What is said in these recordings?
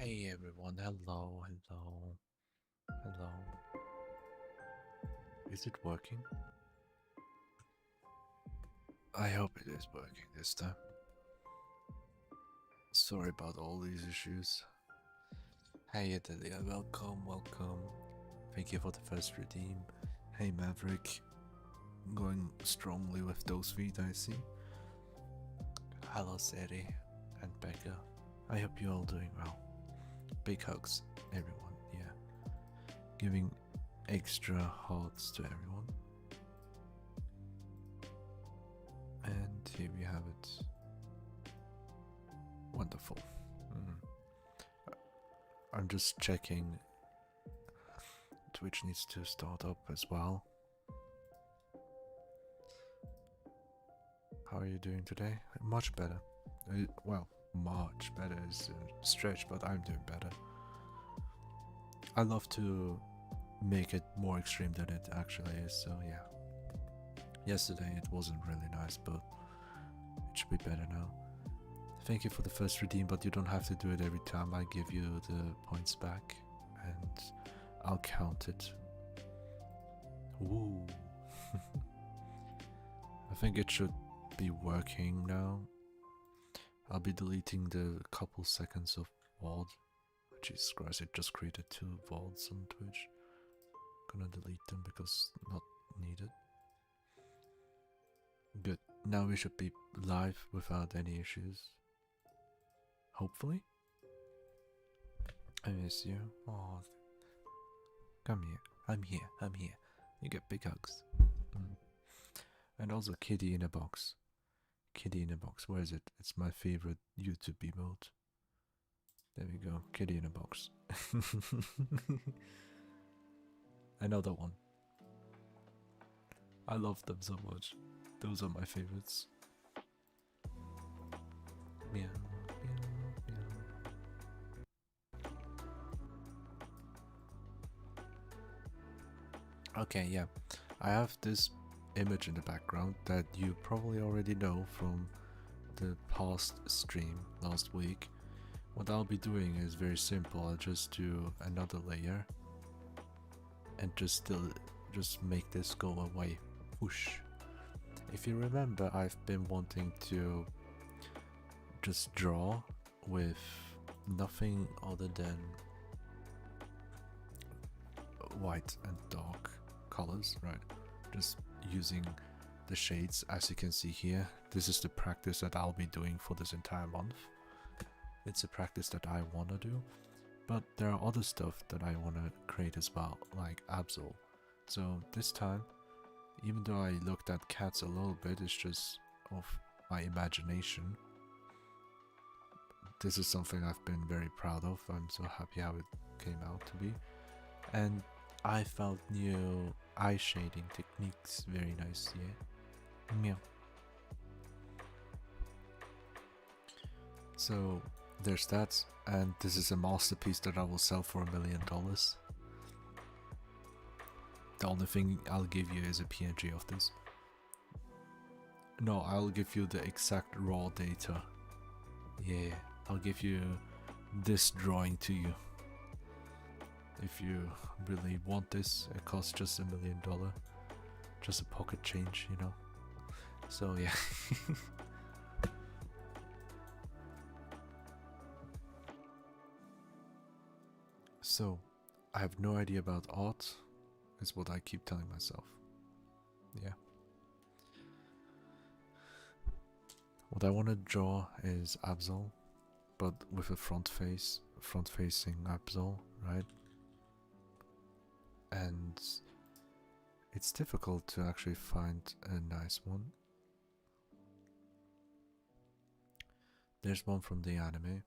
Hey everyone, hello. Is it working? I hope it is working this time. Sorry about all these issues. Hey Adelia, welcome. Thank you for the first redeem. Hey Maverick, going strongly with those feet I see. Hello Seri and Becca. I hope you're all doing well. Big hugs, everyone, yeah. Giving extra hugs to everyone. And here we have it. Wonderful. I'm just checking. Twitch needs to start up as well. How are you doing today? Much better. Well, much better is a stretch, but I'm doing better. I love to make it more extreme than it actually is, so yeah. Yesterday it wasn't really nice, but it should be better now. Thank you for the first redeem, but you don't have to do it every time I give you the points back, and I'll count it. Ooh. I think it should be working now. I'll be deleting the couple seconds of VOD. Jesus Christ, it just created 2 VODs on Twitch. Gonna delete them because not needed. Good. Now we should be live without any issues. Hopefully. I miss you. Oh, come here. I'm here. You get big hugs. And also kitty in a box. Kitty in a box. Where is it? It's my favorite YouTube emote. There we go. Kitty in a box. Another one. I love them so much. Those are my favorites. Meow, meow, meow. Okay, yeah. I have this image in the background that you probably already know from the past stream last week. What I'll be doing is very simple. I'll just do another layer and just make this go away. Whoosh. If you remember, I've been wanting to just draw with nothing other than white and dark colors, right? Just using the shades as you can see here. This is the practice that I'll be doing for this entire month. It's a practice that I want to do, but there are other stuff that I want to create as well, like Absol. So this time, even though I looked at cats a little bit, it's just of my imagination. This is something I've been very proud of. I'm so happy how it came out to be. And I found new eye shading techniques very nice, yeah. Meow. So there's that, and this is a masterpiece that I will sell for $1 million. The only thing I'll give you is a PNG of this. No, I'll give you the exact raw data. Yeah, I'll give you this drawing to you. If you really want this, it costs just $1 million. Just a pocket change, you know. So yeah. So, I have no idea about art, is what I keep telling myself. Yeah. What I want to draw is Absol, but with a front-facing Absol, right? And it's difficult to actually find a nice one. There's one from the anime,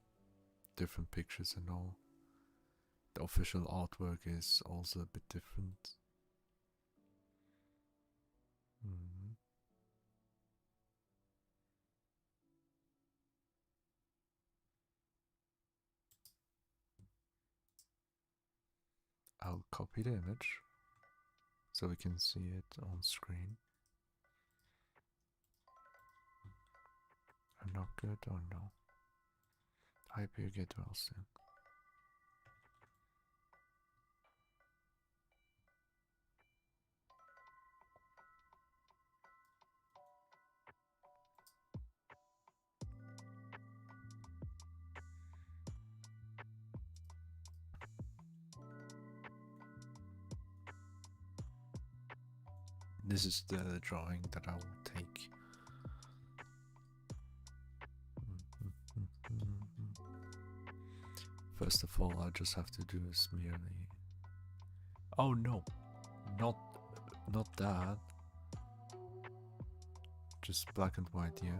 different pictures and all. The official artwork is also a bit different. I'll copy the image so we can see it on screen. I'm not good or no? I hope you get well soon. this is the drawing that I will take. First of all, I just have to do is merely. Oh no, not that. Just black and white, yeah.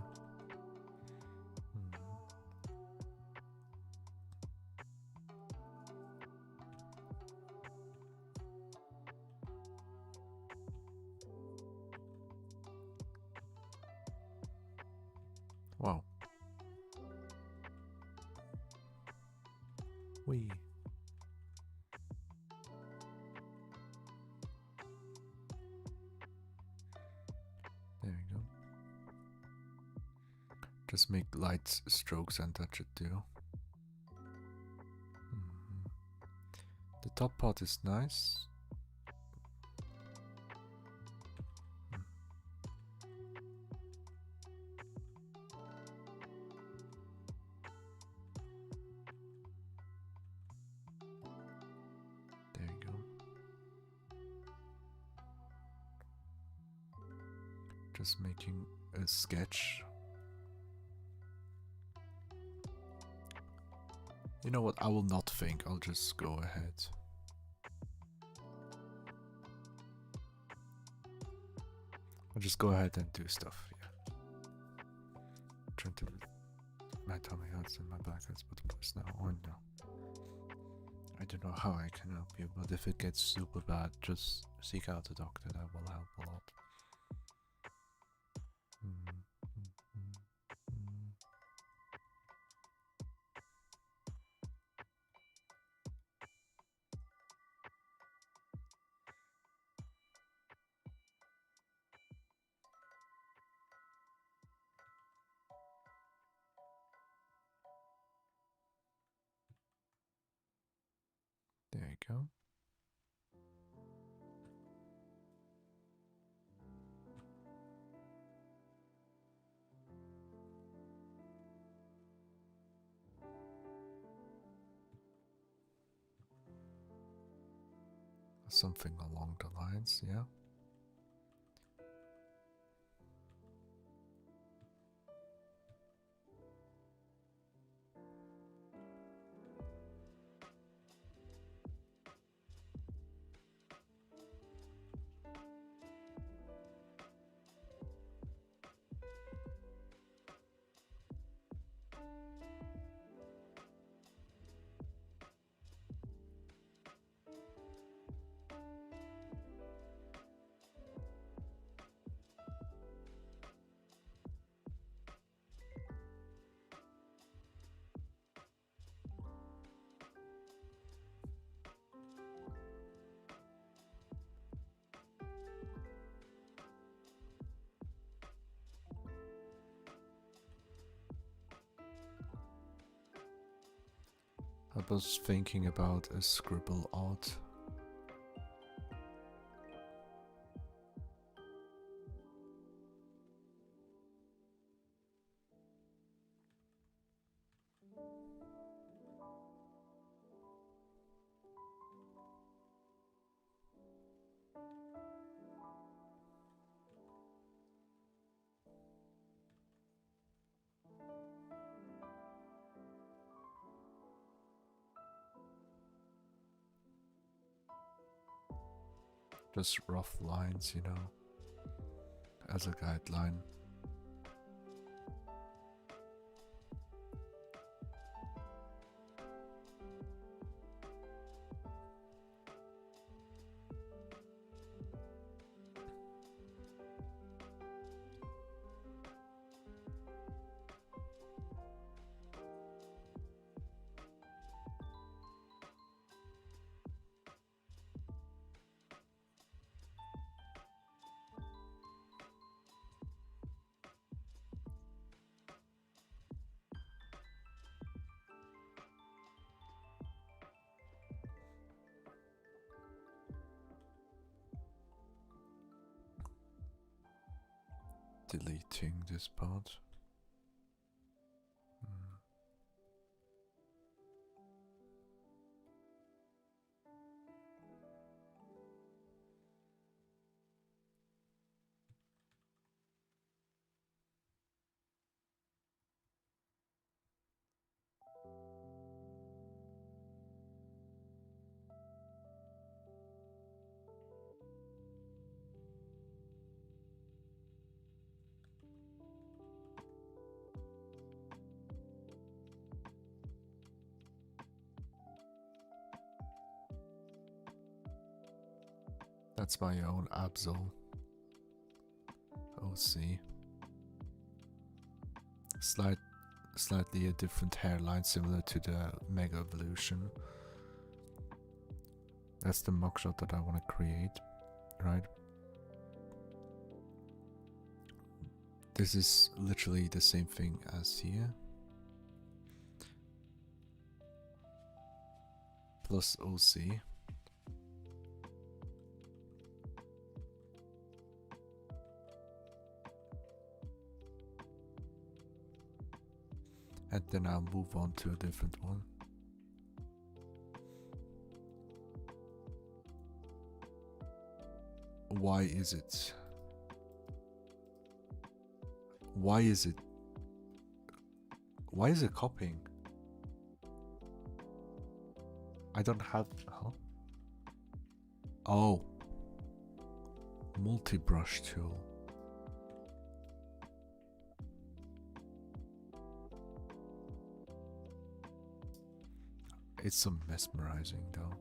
Wow. Wee. There we go. Just make light strokes and that should do. The top part is nice. There you go. Just making a sketch. You know what? I will not think. I'll just go ahead. I'll just go ahead and do stuff. Yeah. Trying to. My tummy hurts and my back hurts, but of course now. Oh no. I don't know how I can help you, but if it gets super bad, just seek out a doctor. That will help a lot. There you go. Something along the lines, yeah. I was thinking about a scribble art. Just rough lines, you know, as a guideline. Deleting this part. That's my own Absol OC. Slightly a different hairline, similar to the Mega Evolution. That's the mugshot that I want to create, right? This is literally the same thing as here. Plus OC. And then I'll move on to a different one. Why is it? Why is it? Why is it copying? I don't have. Huh? Oh. Multi-brush tool. It's so mesmerizing though.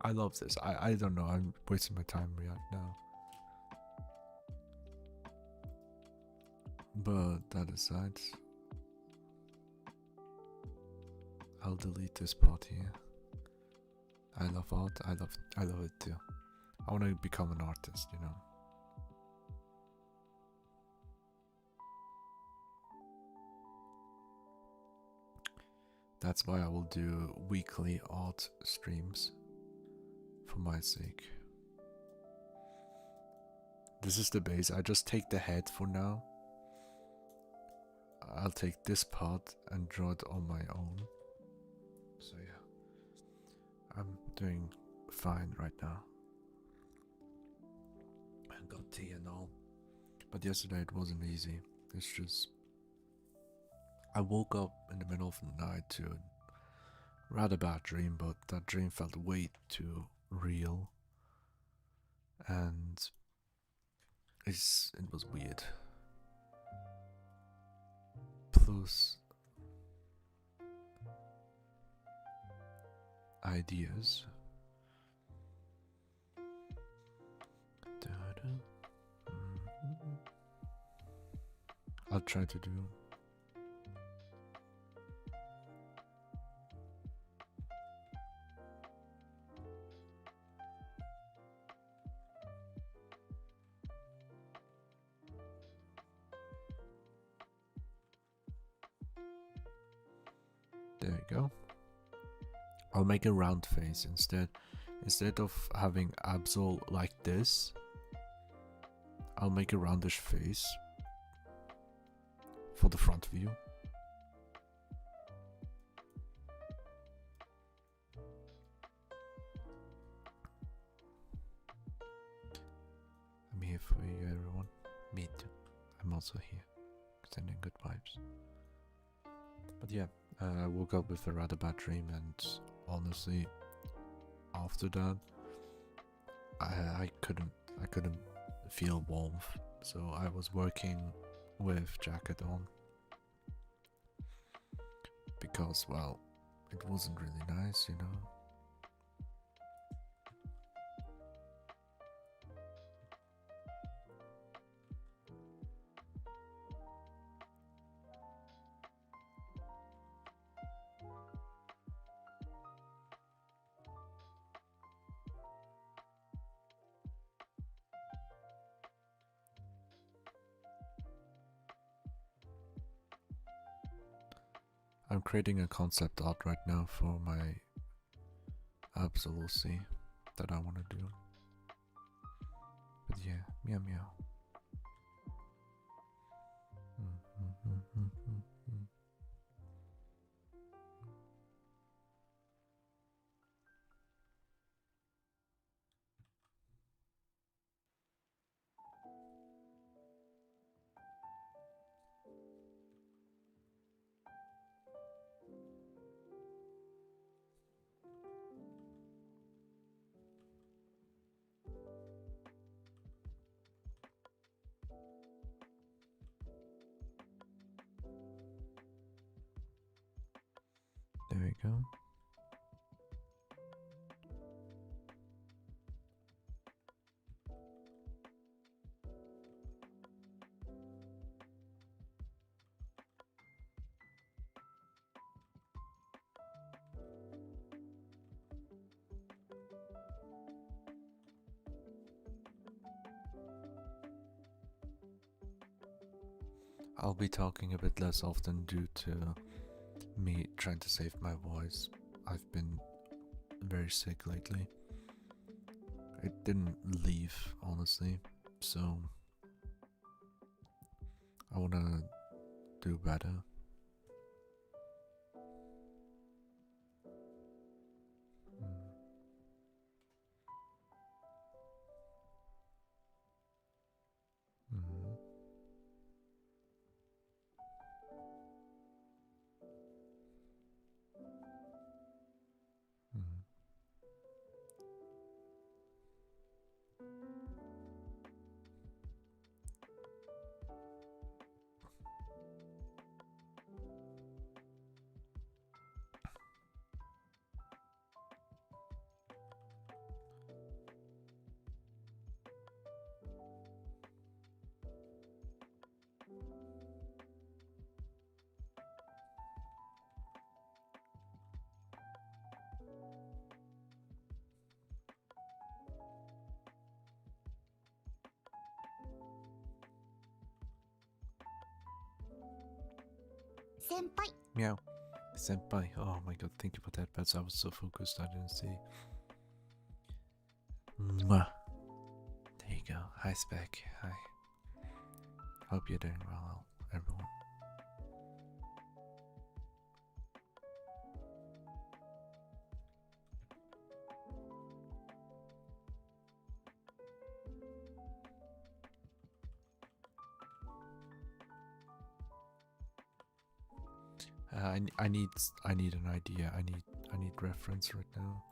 I love this. I don't know. I'm wasting my time right now. But that aside, I'll delete this part here. I love art. I love it too. I want to become an artist, you know. That's why I will do weekly art streams. For my sake. This is the base. I just take the head for now. I'll take this part and draw it on my own. So yeah, I'm doing fine right now. I got tea and all. But yesterday it wasn't easy. It's just I woke up in the middle of the night to a rather bad dream, but that dream felt way too real, and it was weird. Plus ideas. I'll try to do. There you go. I'll make a round face instead. Instead of having Absol like this, I'll make a roundish face for the front view. I'm here for you, everyone. Me too. I'm also here, sending good vibes. But yeah, I woke up with a rather bad dream, and honestly, after that, I couldn't feel warmth, so I was working with jacket on because, well, it wasn't really nice, you know. I'm creating a concept art right now for my absolutely that I want to do. But yeah, meow meow. go. I'll be talking a bit less often due to me trying to save my voice. I've been very sick lately. It didn't leave, honestly, so I wanna do better. Mm. Mm. Senpai. Meow. Senpai. Oh my god, thank you for that, Pets. I was so focused I didn't see. Mwah. There you go. Hi, Spec. Hi. Hope you're doing well, everyone. I need an idea. I need reference right now.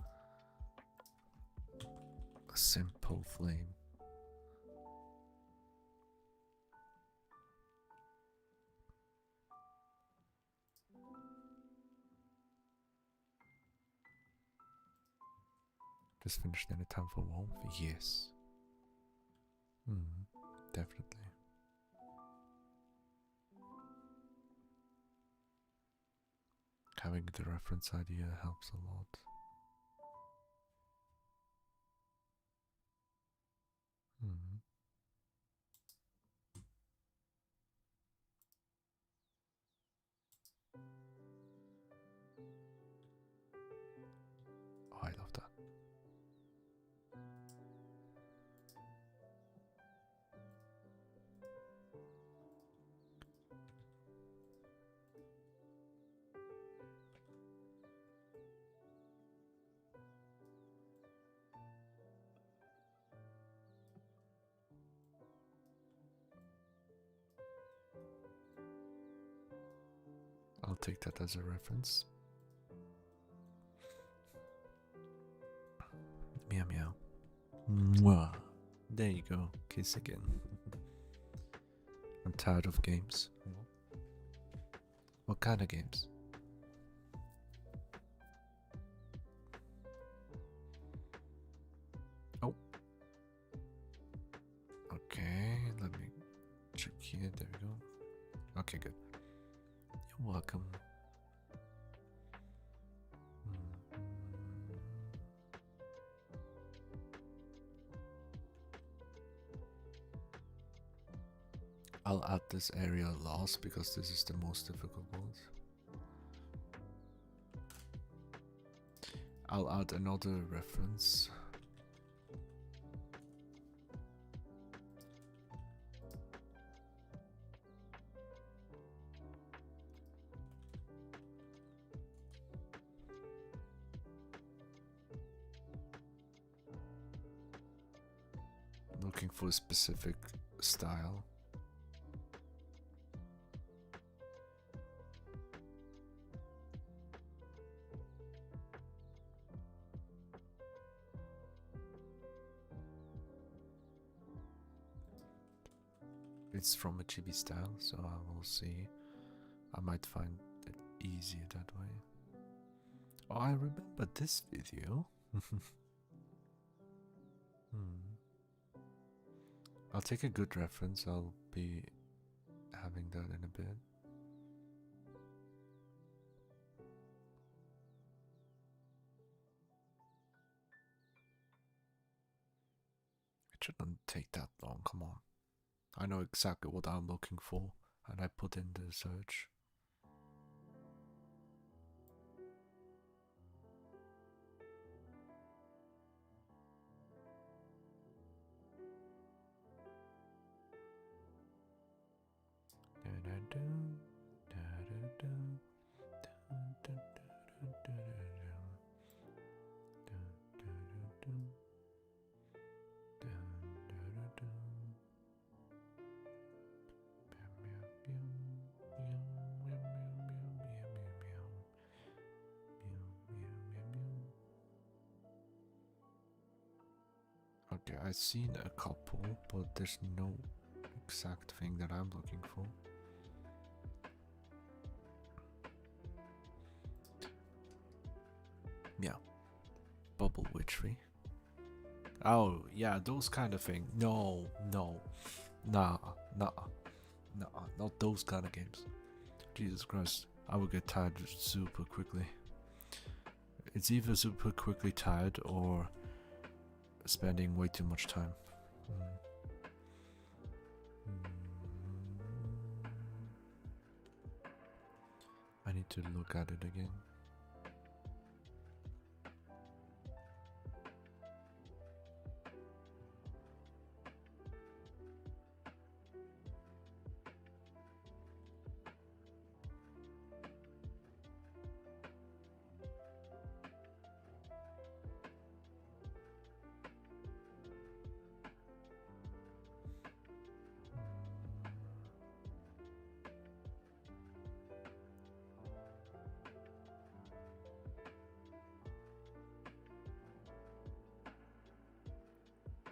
A simple flame. Just finished in a time for warmth? Yes. Definitely. Having the reference idea helps a lot. Oh, I love that. I'll take that as a reference. Meow meow. Mwah. There you go. Kiss again. I'm tired of games. What kind of games? Oh. Okay, let me check here. There we go. Okay, good. You're welcome. I'll add this area last because this is the most difficult one. I'll add another reference. Looking for a specific style. It's from a chibi style, so I will see. I might find it easier that way. Oh, I remember this video. I'll take a good reference. I'll be having that in a bit. It shouldn't take that long, come on. I know exactly what I'm looking for, and I put in the search. Okay, I've seen a couple, but there's no exact thing that I'm looking for. Yeah, bubble witchery. Oh, yeah, those kind of thing. No, nah, not those kind of games. Jesus Christ, I would get tired super quickly. It's either super quickly tired or spending way too much time. I need to look at it again.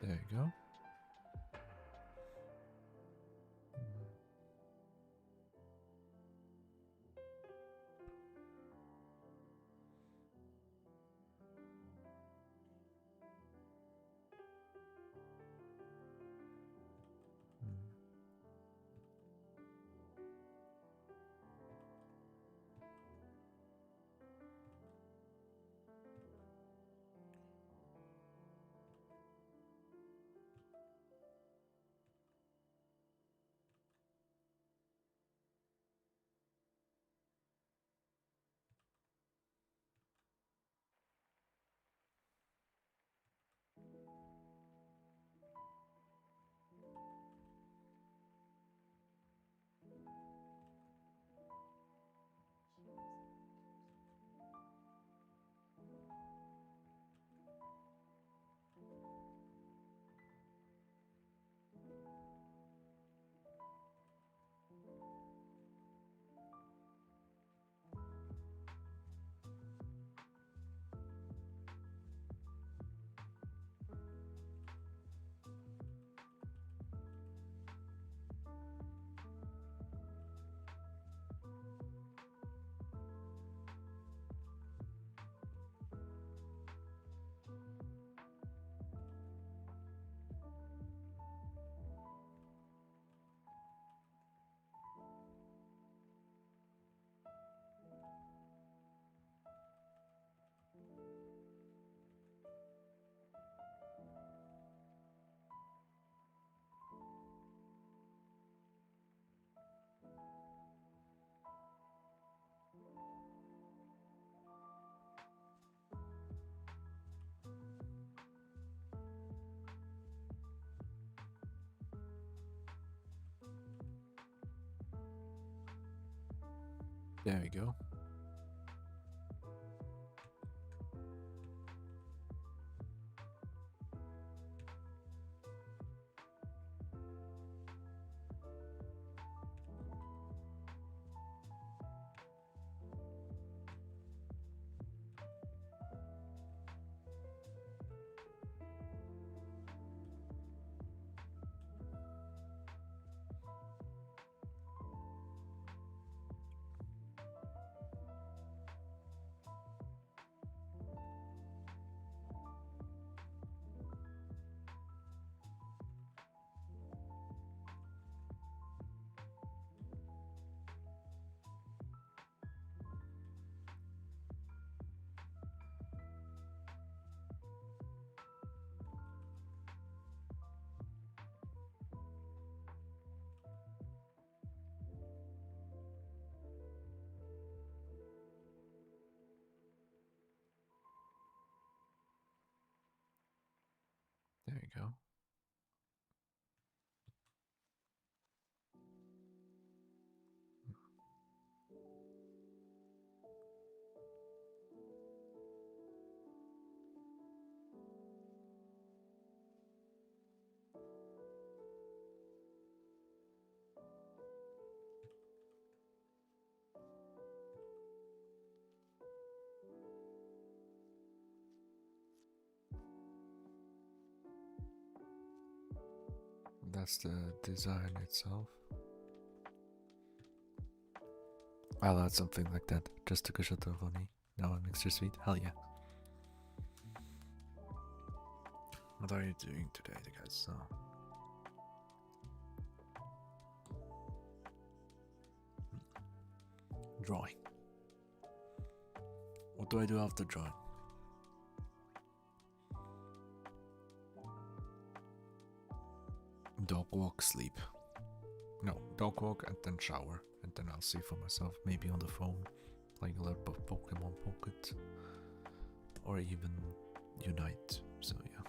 There you go. There we go. There you go. That's the design itself. I'll add something like that, just to funny. Now I'm extra sweet. Hell yeah. What are you doing today, guys? Drawing. What do I do after drawing? Dog walk, sleep. No, dog walk and then shower. And then I'll see for myself, maybe on the phone, playing a little bit of Pokemon Pocket. Or even Unite, so yeah.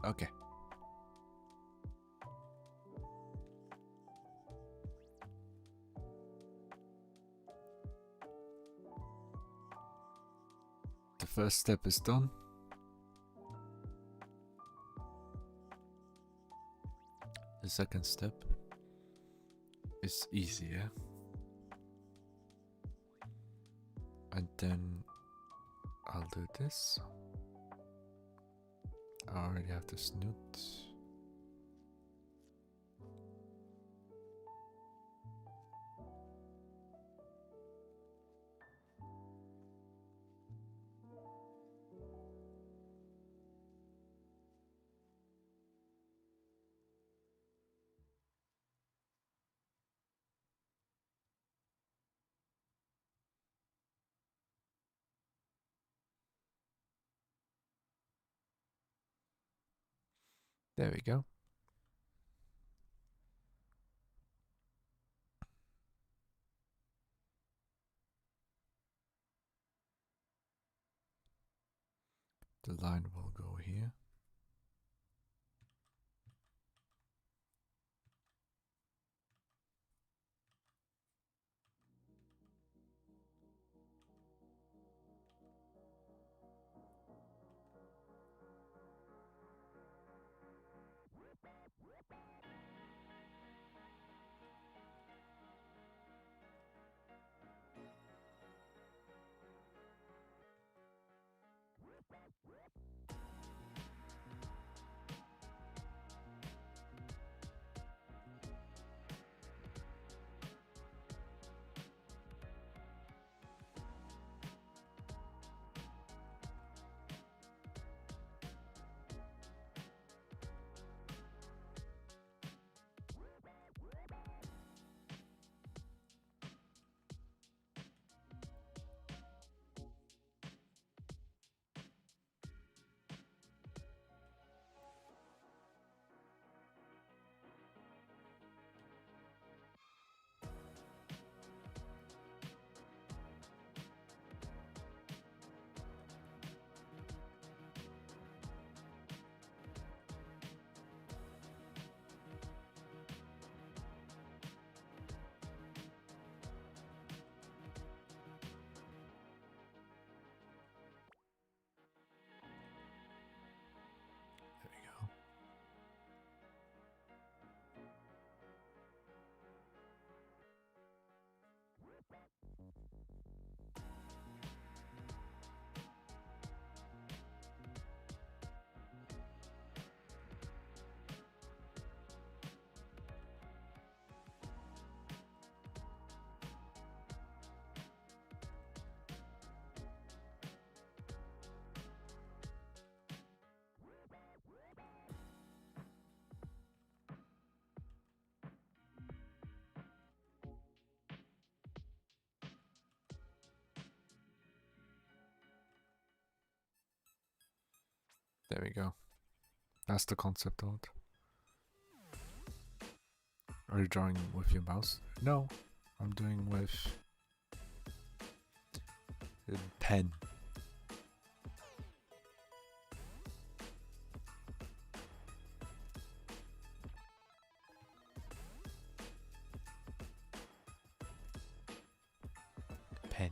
Okay. The first step is done. The second step is easier. And then I'll do this. I already have the snoot. There we go. The line will go here. There we go. That's the concept art. Are you drawing with your mouse? No, I'm doing with a pen. Pen.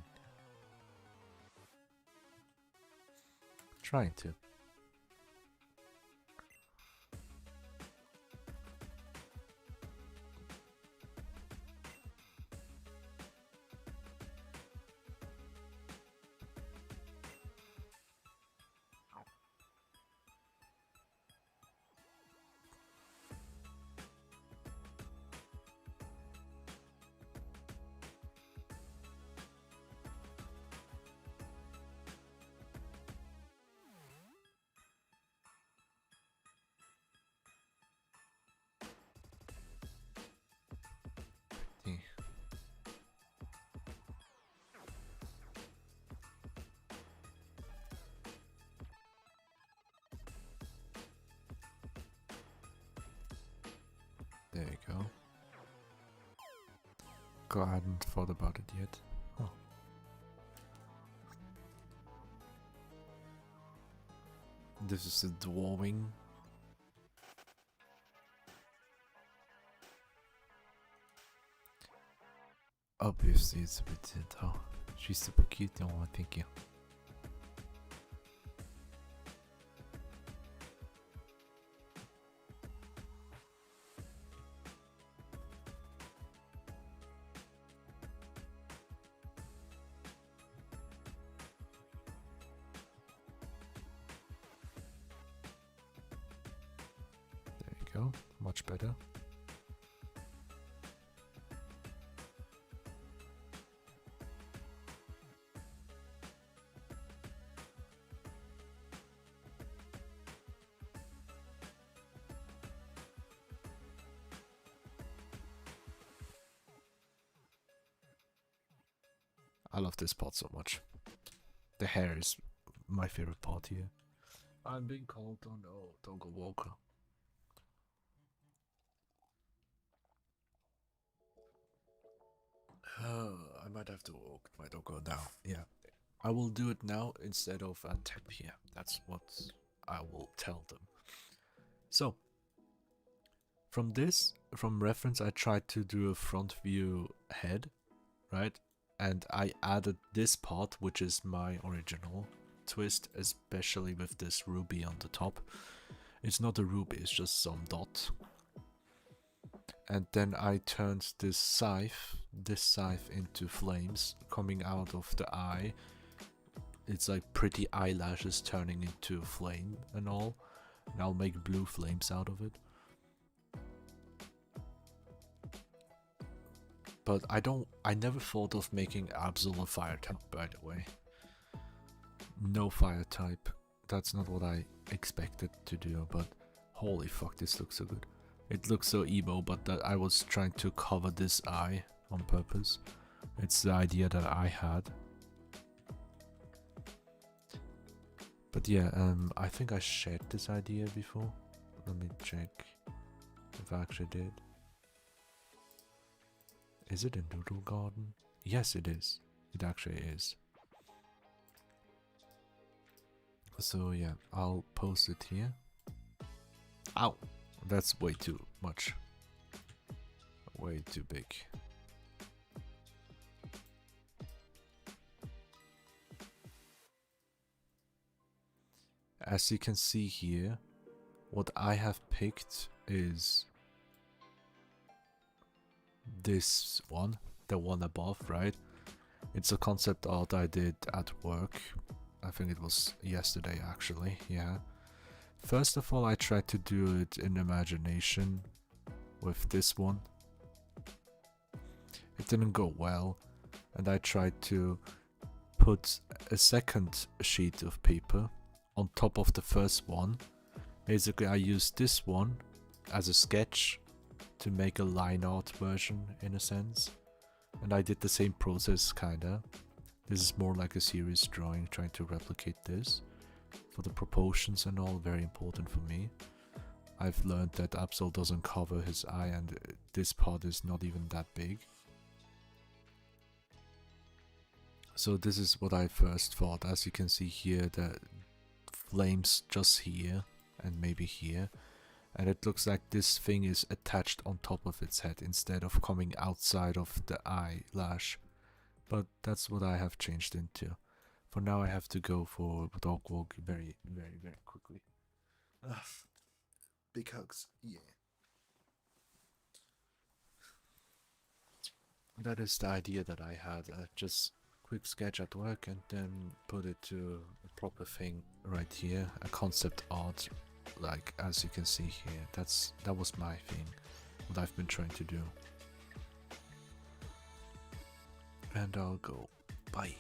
Trying to. There you go. God, I hadn't thought about it yet. Oh. This is the drawing. Obviously it's a bit tall. She's super cute, oh thank you. There you go, much better. I love this part so much. The hair is my favorite part here. I'm being called on. Oh, Doggo Walker. I might have to walk my doggo now. Yeah, I will do it now instead of at 10 p.m. That's what I will tell them. So, from reference, I tried to do a front view head, right? And I added this part, which is my original twist, especially with this ruby on the top. It's not a ruby, it's just some dot. And then I turned this scythe into flames coming out of the eye. It's like pretty eyelashes turning into a flame and all. And I'll make blue flames out of it. But I never thought of making Absol a fire type, by the way. No fire type. That's not what I expected to do, but holy fuck, this looks so good. It looks so emo, but that I was trying to cover this eye on purpose. It's the idea that I had. But yeah, I think I shared this idea before. Let me check if I actually did. Is it in Noodle Garden? Yes, it is. It actually is. So yeah, I'll post it here. Ow! That's way too much. Way too big. As you can see here, what I have picked is this one, the one above, right? It's a concept art I did at work. I think it was yesterday actually, yeah. First of all, I tried to do it in imagination with this one. It didn't go well, and I tried to put a second sheet of paper on top of the first one. Basically, I used this one as a sketch to make a line art version in a sense, and I did the same process kinda. This is more like a serious drawing, trying to replicate this. for the proportions and all, very important for me. I've learned that Absol doesn't cover his eye, and this part is not even that big. So this is what I first thought. As you can see here, the flames just here and maybe here, and it looks like this thing is attached on top of its head instead of coming outside of the eyelash. But that's what I have changed into. For now I have to go for dog walk very quickly. Big hugs, yeah. That is the idea that I had. Just quick sketch at work and then put it to a proper thing right here, a concept art, like as you can see here. That was my thing, what I've been trying to do. And I'll go. Bye.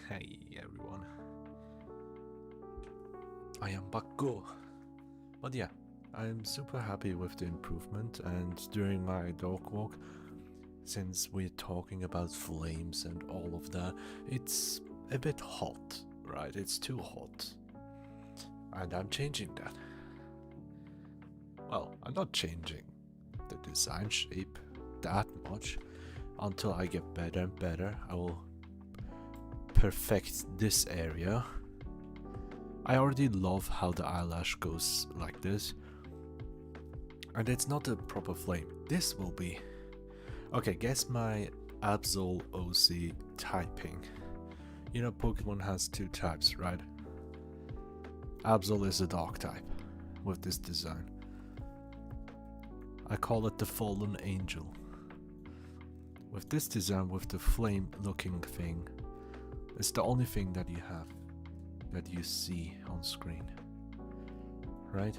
Hey everyone. I am Bakko. But yeah, I'm super happy with the improvement, and during my dog walk, since we're talking about flames and all of that, it's a bit hot, right? It's too hot. And I'm changing that. Well, I'm not changing the design shape that much. Until I get better and better, I will perfect this area. I already love how the eyelash goes like this. And it's not a proper flame. This will be... Okay, guess my Absol OC typing. You know Pokemon has two types, right? Absol is a dark type with this design. I call it the Fallen Angel. With this design, with the flame looking thing, it's the only thing that you have, that you see on screen, right?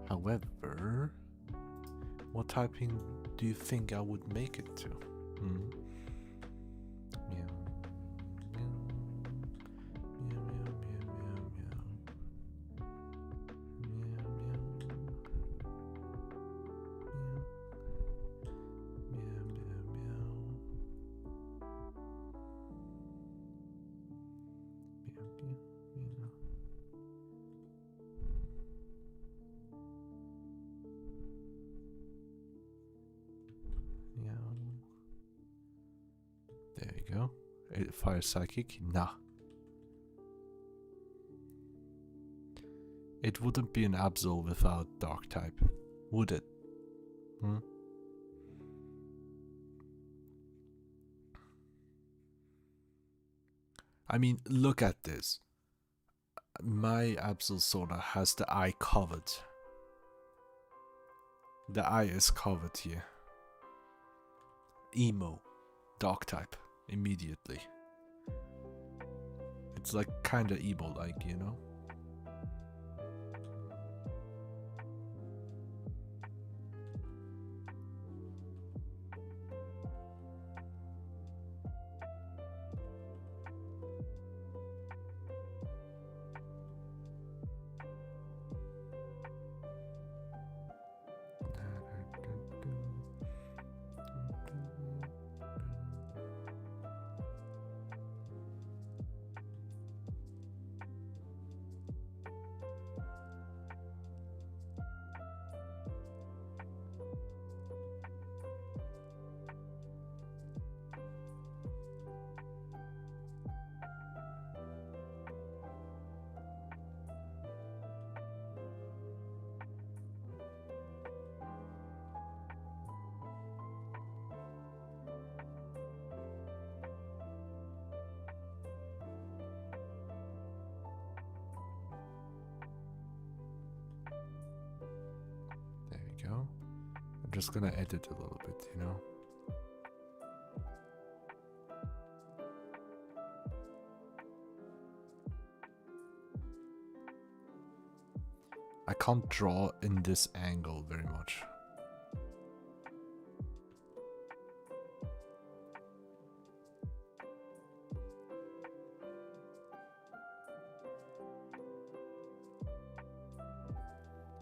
However, what typing do you think I would make it to? There you go. Fire Psychic? Nah. It wouldn't be an Absol without Dark type, would it? I mean, look at this. My Absol Sona has the eye covered. The eye is covered here. Emo. Dark type. Immediately. It's like kinda emo-like, you know? Go. I'm just gonna edit a little bit, you know. I can't draw in this angle very much.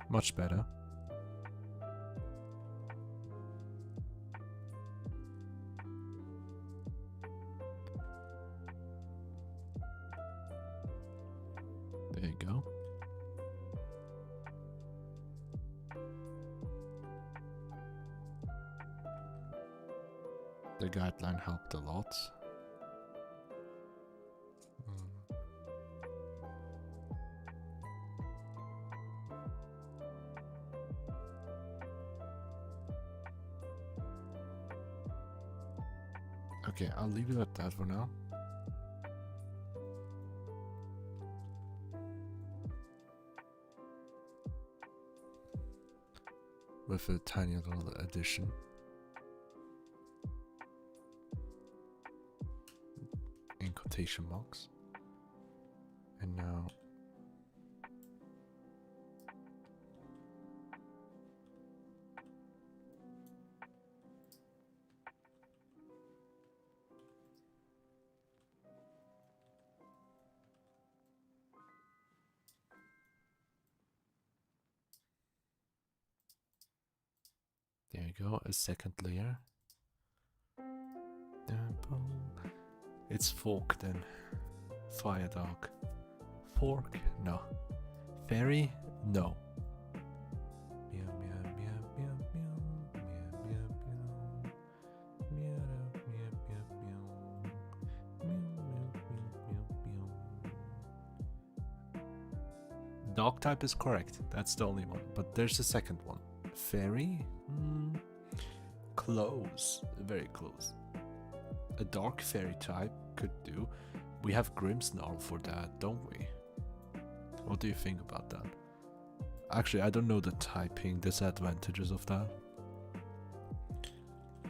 Much better. There you go. The guideline helped a lot. Okay, I'll leave it at that for now. With a tiny little addition. In quotation marks. And now we go, a second layer. It's fork then. Fire dog. Fork? No. Fairy? No. Meow meow meow meow meow meow meow meow meow meow meow meow meow meow. Dog type is correct. That's the only one. But there's a second one. Fairy? Close. Very close. A dark fairy type could do. We have Grimmsnarl for that, don't we? What do you think about that? Actually, I don't know the typing disadvantages of that.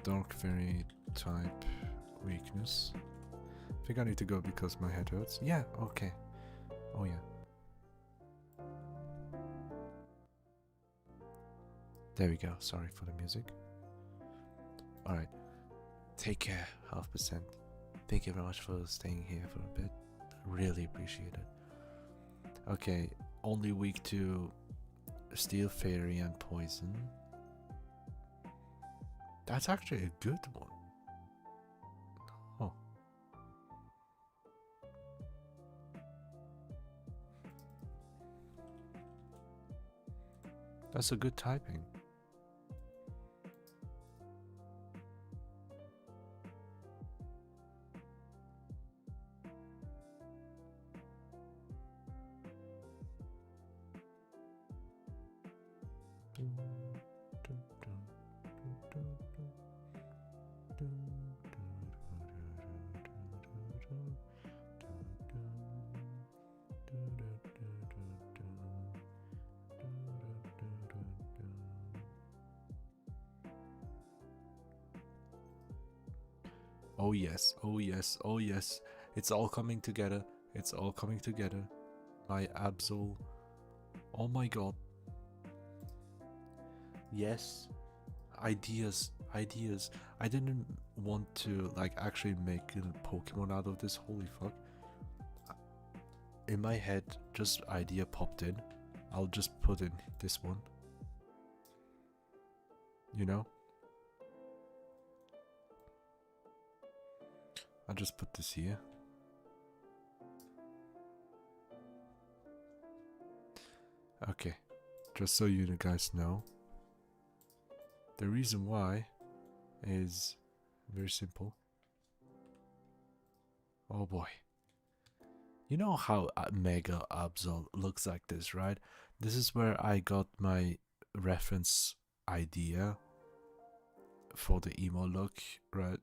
Dark fairy type weakness. I think I need to go because my head hurts. Yeah, okay. Oh yeah. There we go. Sorry for the music. Alright. Take care, 0.5%. Thank you very much for staying here for a bit. Really appreciate it. Okay, only weak to Steel Fairy and Poison. That's actually a good one. Oh. That's a good typing. Oh yes, oh yes, oh yes. It's all coming together. It's all coming together. My Absol. Oh my god. Yes. Ideas, ideas. I didn't want to like actually make a Pokemon out of this, holy fuck. In my head, just idea popped in. I'll just put in this one. You know? I'll just put this here. Okay, just so you guys know. The reason why is very simple. Oh boy. You know how Mega Absol looks like this, right? This is where I got my reference idea for the emo look, right?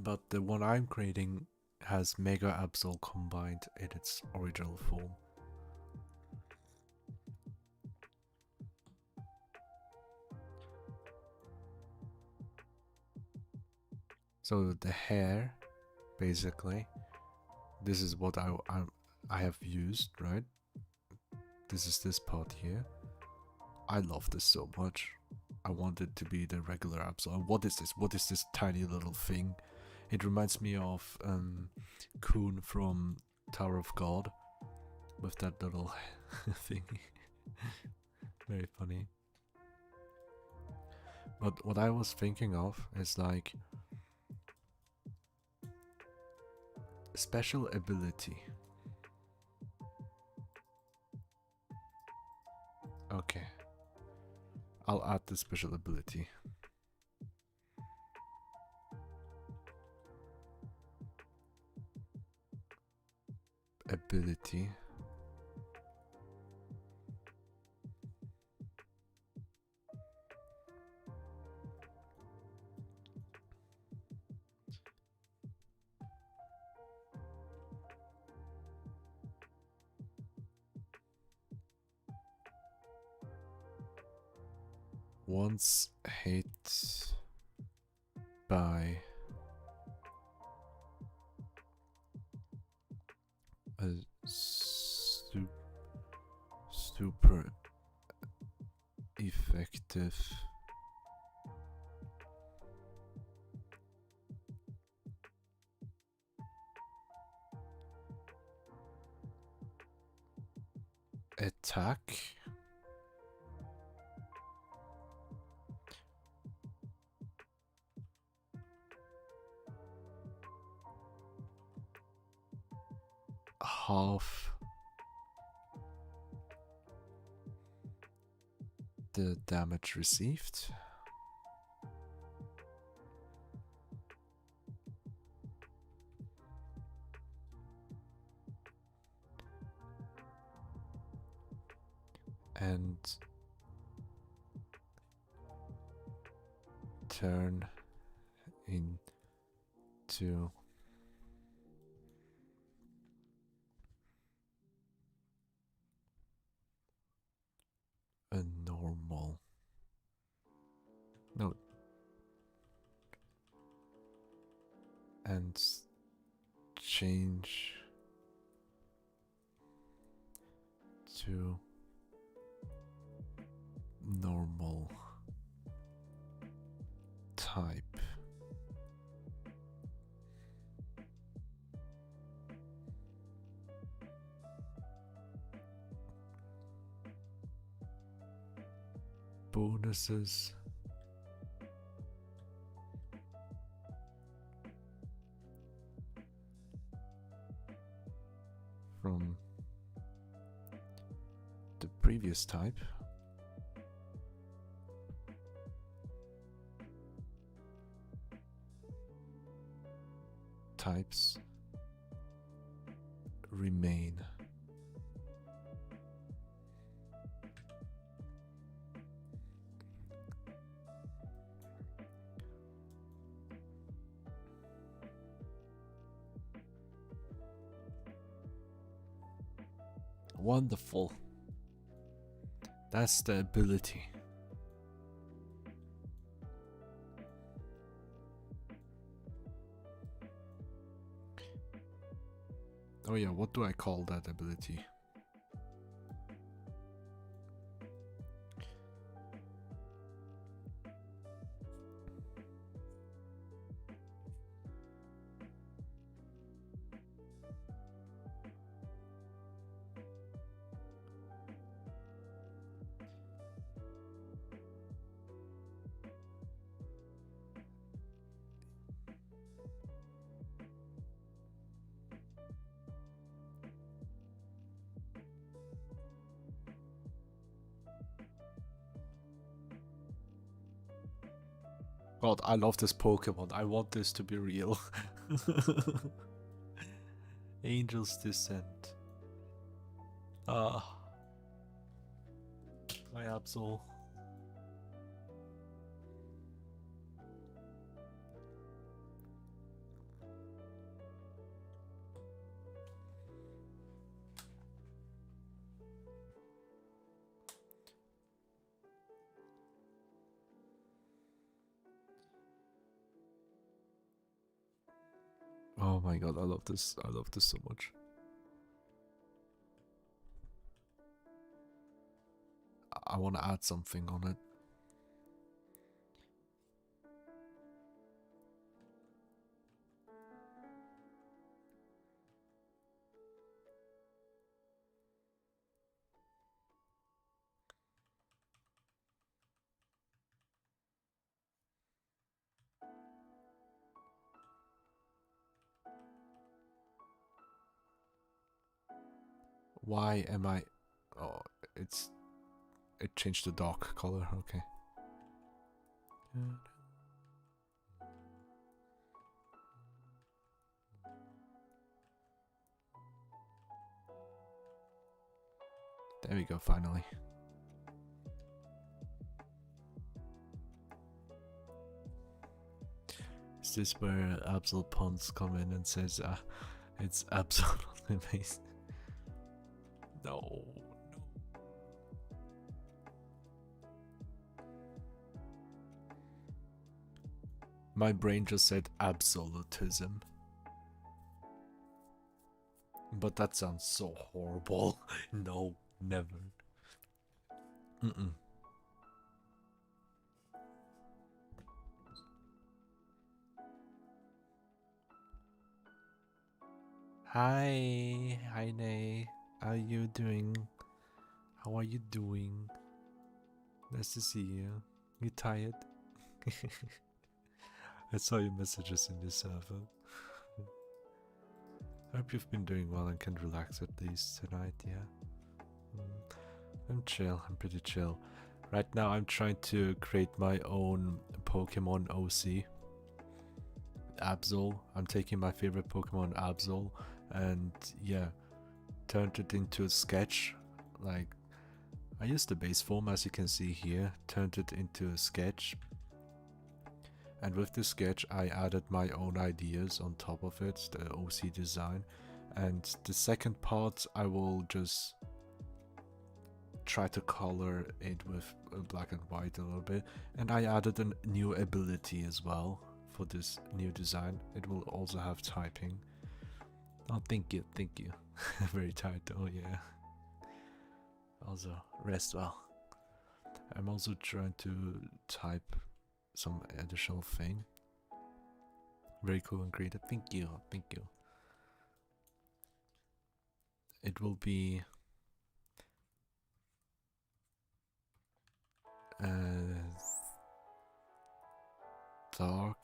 But the one I'm creating has Mega Absol combined in its original form. So the hair, basically, this is what I have used, right? This is this part here. I love this so much. I want it to be the regular Absol. What is this? What is this tiny little thing? It reminds me of Kuhn from Tower of God with that little thing. Very funny. But what I was thinking of is like special ability. Okay. I'll add the special ability. Ability. Once hit by a super effective attack half the damage received. And turn into a normal. No. And change to normal type. Bonuses from the previous type. Types remain. Wonderful. That's the ability. Oh yeah, what do I call that ability? God, I love this Pokemon. I want this to be real. Angel's Descent. Ah. My Absol. Oh my god, I love this. I love this so much. I want to add something on it. Why am I... Oh, it changed the dock color, okay. There we go, finally. Is this where Absol Pons come in and says, it's absolutely amazing? No. My brain just said absolutism. But that sounds so horrible. No, never. Mm-mm. Hi, Nay. How are you doing? How are you doing? Nice to see you. You tired? I saw your messages in the server. I hope you've been doing well and can relax at least tonight, yeah? I'm chill, I'm pretty chill. Right now I'm trying to create my own Pokemon OC. Absol. I'm taking my favorite Pokemon Absol and yeah, turned it into a sketch. Like, I used the base form as you can see here, turned it into a sketch. And with the sketch I added my own ideas on top of it, the OC design. And the second part I will just try to color it with black and white a little bit. And I added a new ability as well for this new design. It will also have typing. Oh, thank you, thank you. Very tired though, yeah. Also, rest well. I'm also trying to type some additional thing. Very cool and creative. Thank you, thank you. It will be dark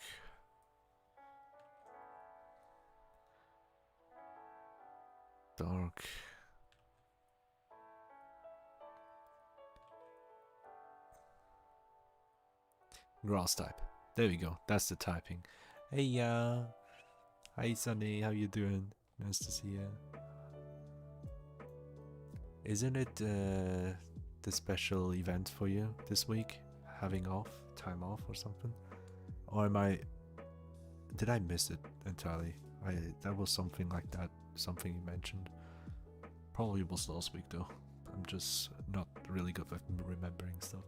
grass type. There we go. That's the typing. Hey, hi Sunny. How you doing? Nice to see you. Isn't it the special event for you this week? Having time off or something? Or did I miss it entirely? That was something like that. Something you mentioned. Probably was last week though. I'm just not really good at remembering stuff.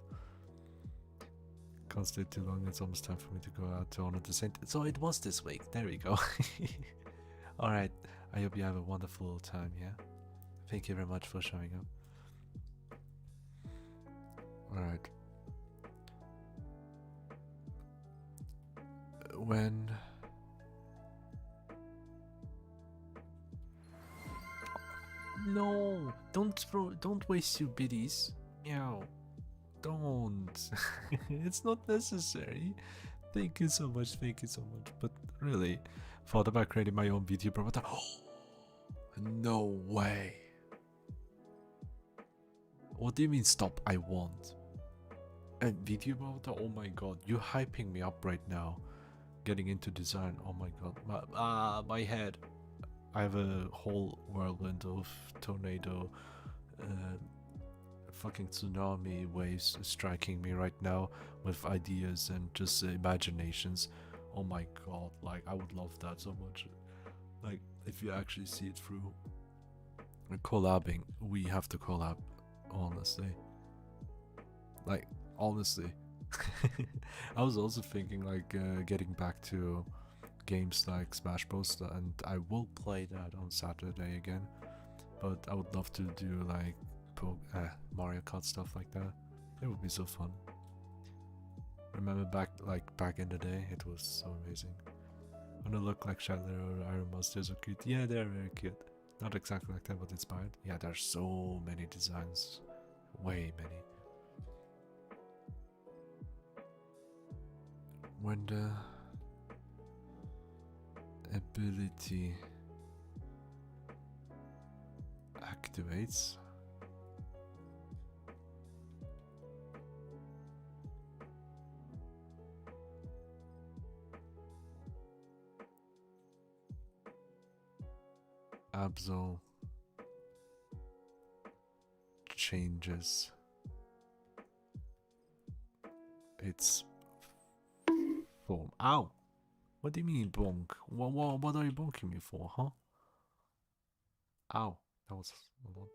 Can't stay too long, it's almost time for me to go out to honor the saint. So it was this week, there we go. Alright, I hope you have a wonderful time, yeah? Thank you very much for showing up. Alright. When... No! Don't waste your biddies. Meow. Don't. It's not necessary. Thank you so much, thank you so much. But really, thought about creating my own VTuber, but no way. What do you mean stop? I won't. A VTuber? Oh my god, you're hyping me up right now. Getting into design, oh my god. My head. I have a whole whirlwind of tornado, fucking tsunami waves striking me right now with ideas and just imaginations. Oh my god, like I would love that so much. Like if you actually see it through. Collabing, we have to collab, honestly. Like honestly. I was also thinking like getting back to games like Smash Bros, and I will play that on Saturday again, but I would love to do like Mario Kart stuff like that. It would be so fun. Remember back in the day, it was so amazing. Wanna look like Shadow or Iron Monsters are cute. Yeah, they're very cute. Not exactly like that, but inspired. Yeah, there's so many designs. Way many. When the ability activates, Absol changes its form. Ow! What do you mean bonk? What are you bonking me for, huh? Ow, that was a lot.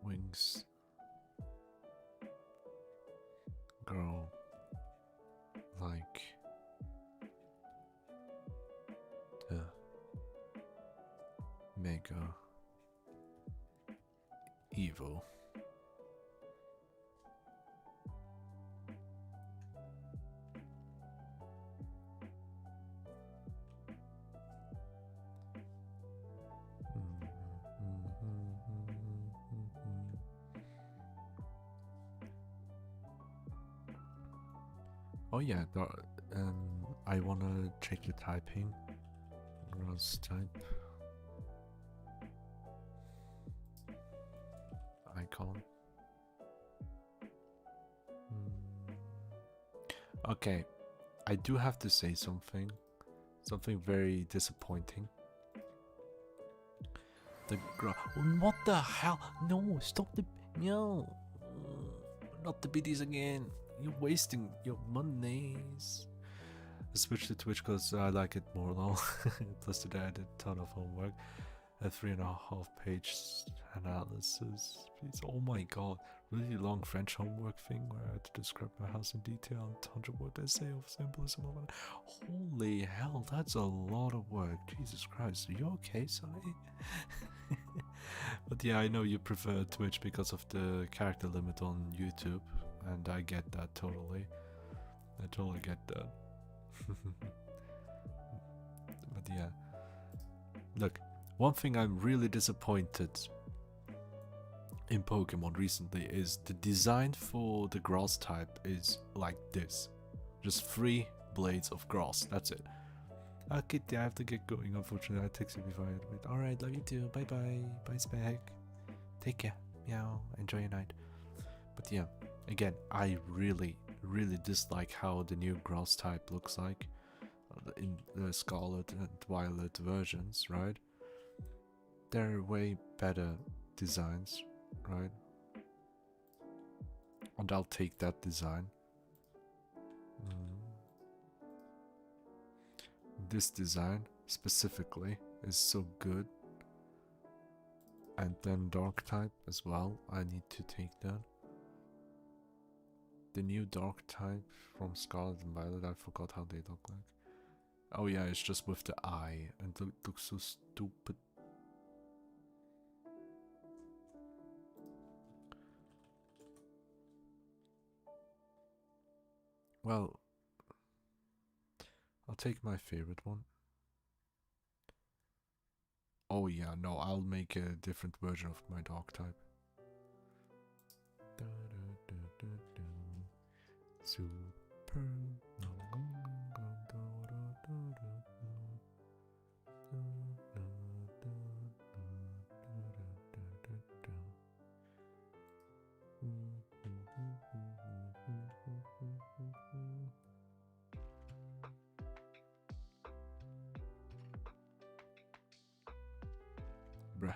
Wings grow like the mega evil. Oh yeah, I wanna check the typing. Gross type icon. Okay, I do have to say something very disappointing. What the hell? No, stop the no, not the BDs again. You're wasting your monies. I switched to Twitch because I like it more long. Plus today I did a ton of homework. A 3.5 page analysis. Please, oh my god, really long French homework thing where I had to describe my house in detail and 100-word essay of symbolism. Holy hell, that's a lot of work. Jesus Christ, are you okay, Sonny? But yeah, I know you prefer Twitch because of the character limit on YouTube, and I get that totally. I totally get that. But yeah, look, one thing I'm really disappointed in Pokemon recently is the design for the grass type is like this. Just 3 blades of grass, that's it. Okay, I have to get going, unfortunately. I text you before I wait. Alright, love you too. Bye bye. Bye, Spec. Take care. Meow. Enjoy your night. But yeah, again, I really dislike how the new grass type looks like in the Scarlet and Violet versions, right? They're way better designs, right? And I'll take that design. This design specifically is so good. And then dark type as well, I need to take that. The new dark type from Scarlet and Violet, I forgot how they look like. Oh yeah, it's just with the eye, and it looks so stupid. Well, I'll take my favorite one. Oh yeah, no, I'll make a different version of my dark type. Super. Bruh,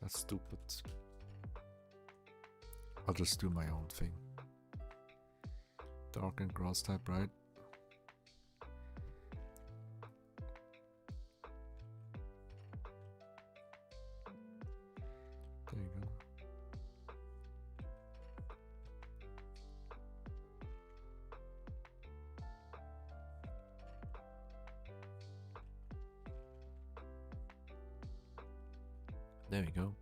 that's stupid. I'll just do my own thing. Dark and grass type, right? There you go.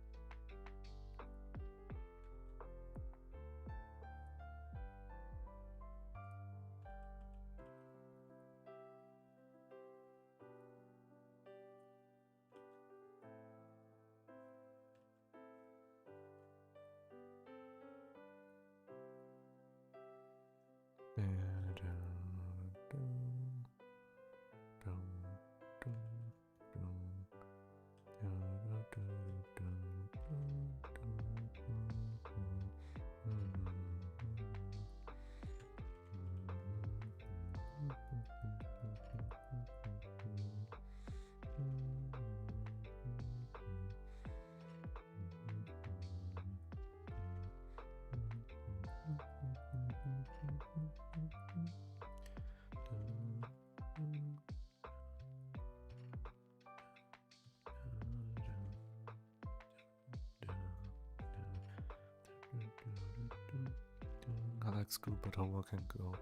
There we go. I like school, but homework can go.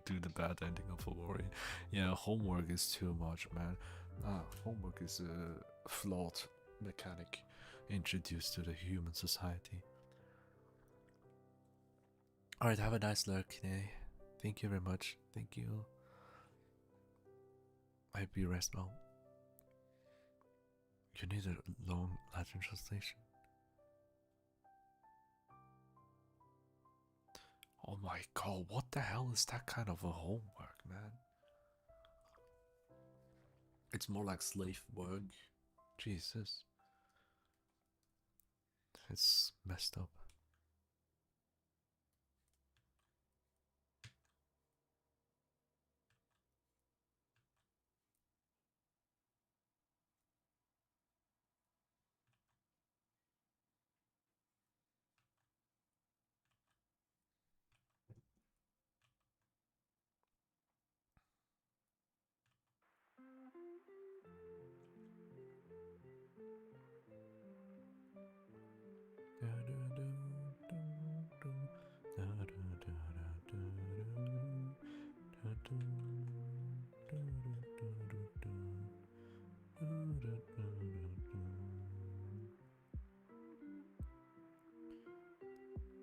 Do the bad ending of a warrior. Yeah, homework is too much, man. Homework is a flawed mechanic introduced to the human society. Alright, have a nice lurk today. Thank you very much. Thank you. I hope you rest well. You need a long Latin translation. Oh my god, what the hell is that kind of a homework, man? It's more like slave work. Jesus. It's messed up.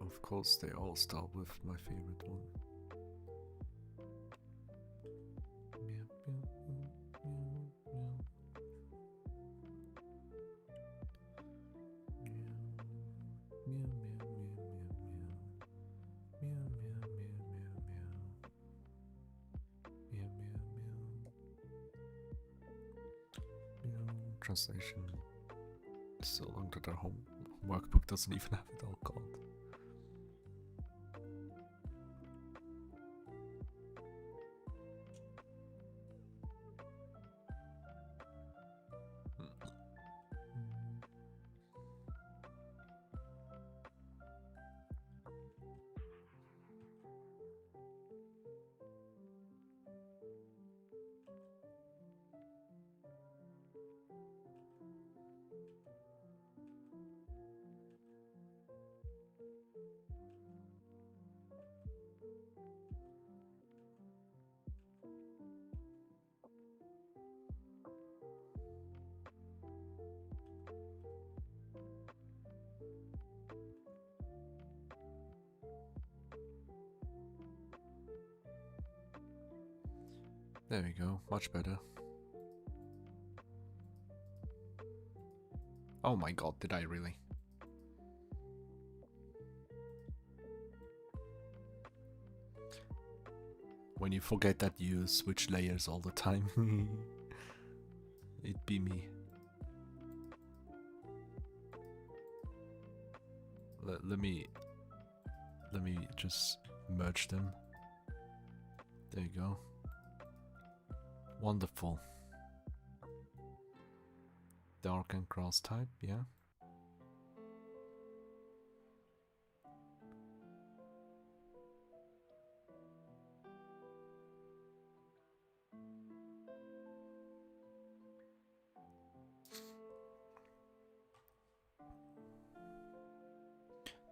Of course, they all start with my favorite one. Translation is so long that our home workbook doesn't even have it all called. There we go, much better. Oh my god, did I really? When you forget that you switch layers all the time. It'd be me. Let me just merge them. There you go. Wonderful. Dark and cross type, yeah.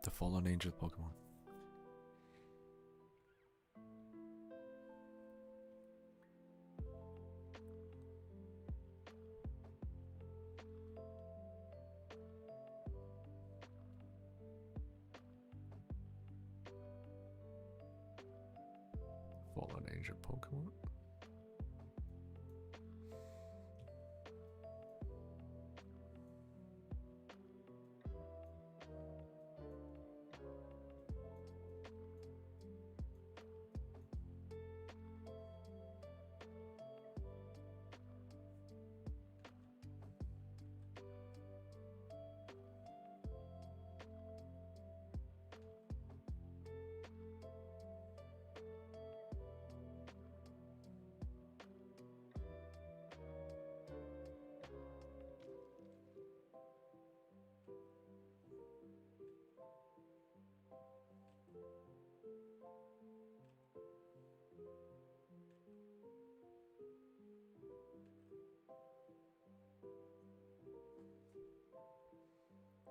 The fallen angel Pokemon. Fallen angel Pokemon.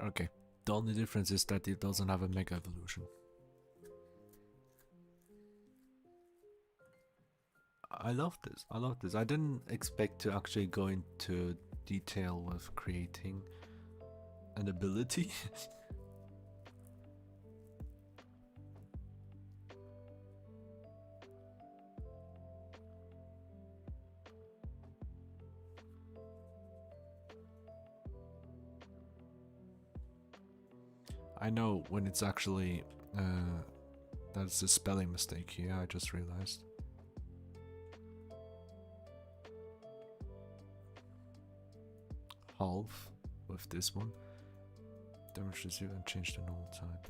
Okay, the only difference is that it doesn't have a Mega Evolution. I love this. I love this. I didn't expect to actually go into detail with creating an ability. I know when it's actually That's a spelling mistake here, I just realized. Half with this one. Damage received and change the normal type.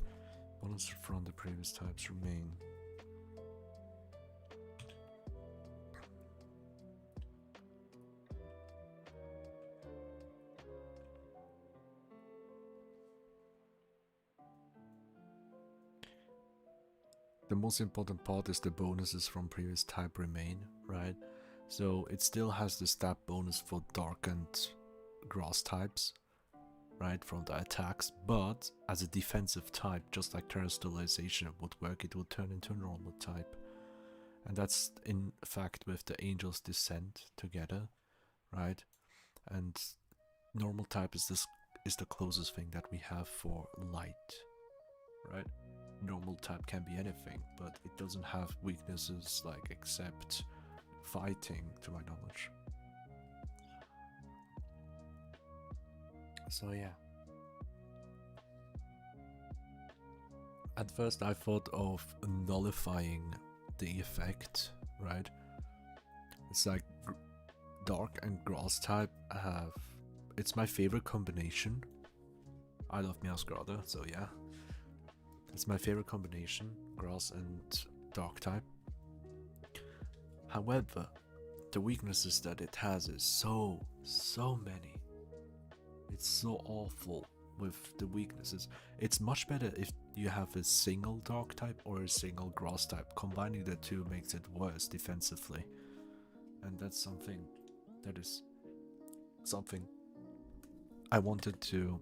Bonus from the previous types remain. The most important part is the bonuses from previous type remain, right? So it still has the stat bonus for dark and grass types, right, from the attacks, but as a defensive type, just like terrestrialization would work, it would turn into a normal type. And that's in fact with the Angel's Descent together, right? And normal type is the closest thing that we have for light, right? Normal type can be anything, but it doesn't have weaknesses like except fighting, to my knowledge. So yeah. At first I thought of nullifying the effect, right? It's like dark and grass type have... It's my favorite combination. I love Meowscrother, so yeah. It's my favorite combination, grass and dark type. However, the weaknesses that it has is so many. It's so awful with the weaknesses. It's much better if you have a single dark type or a single grass type. Combining the two makes it worse defensively. And that's something that is something I wanted to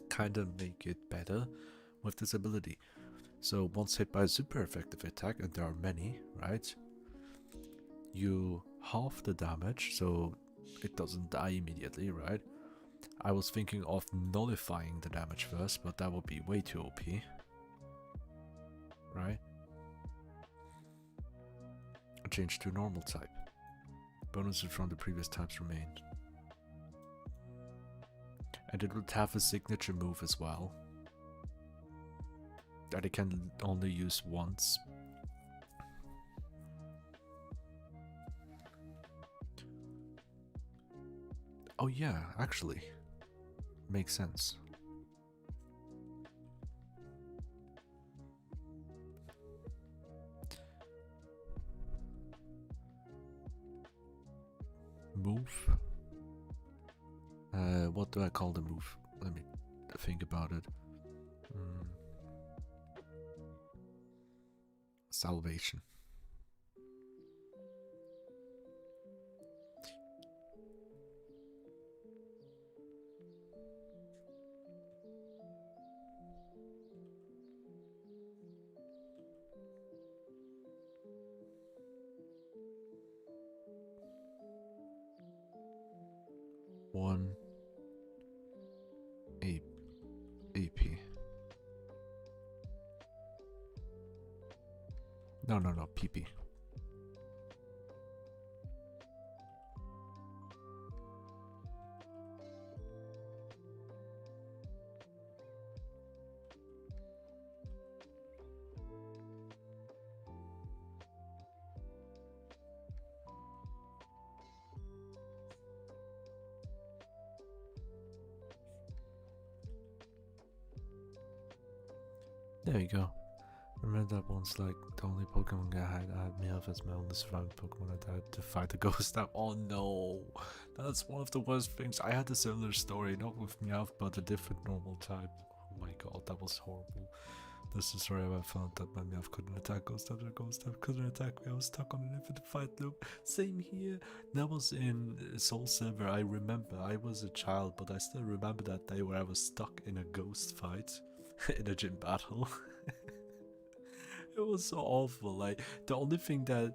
kind of make it better with this ability. So once hit by a super effective attack, and there are many, right? You half the damage, so it doesn't die immediately, right? I was thinking of nullifying the damage first, but that would be way too OP. Right? Change to normal type. Bonuses from the previous types remained. And it would have a signature move as well, that it can only use once. Oh yeah, actually. Makes sense. Move? What do I call the move? Let me think about it. Salvation. One AP. No, PP. There you go. Remember that once, like, the only Pokemon I had Meowth as my only surviving Pokemon. I died to fight the ghost type. Oh no! That's one of the worst things. I had a similar story, not with Meowth, but a different normal type. Oh my god, that was horrible. This is the story I found that my Meowth couldn't attack ghost type, and ghost type couldn't attack me. I was stuck on an infinite fight loop. Same here. That was in Soul Silver. I remember. I was a child, but I still remember that day where I was stuck in a ghost fight in a gym battle. It was so awful. Like, the only thing that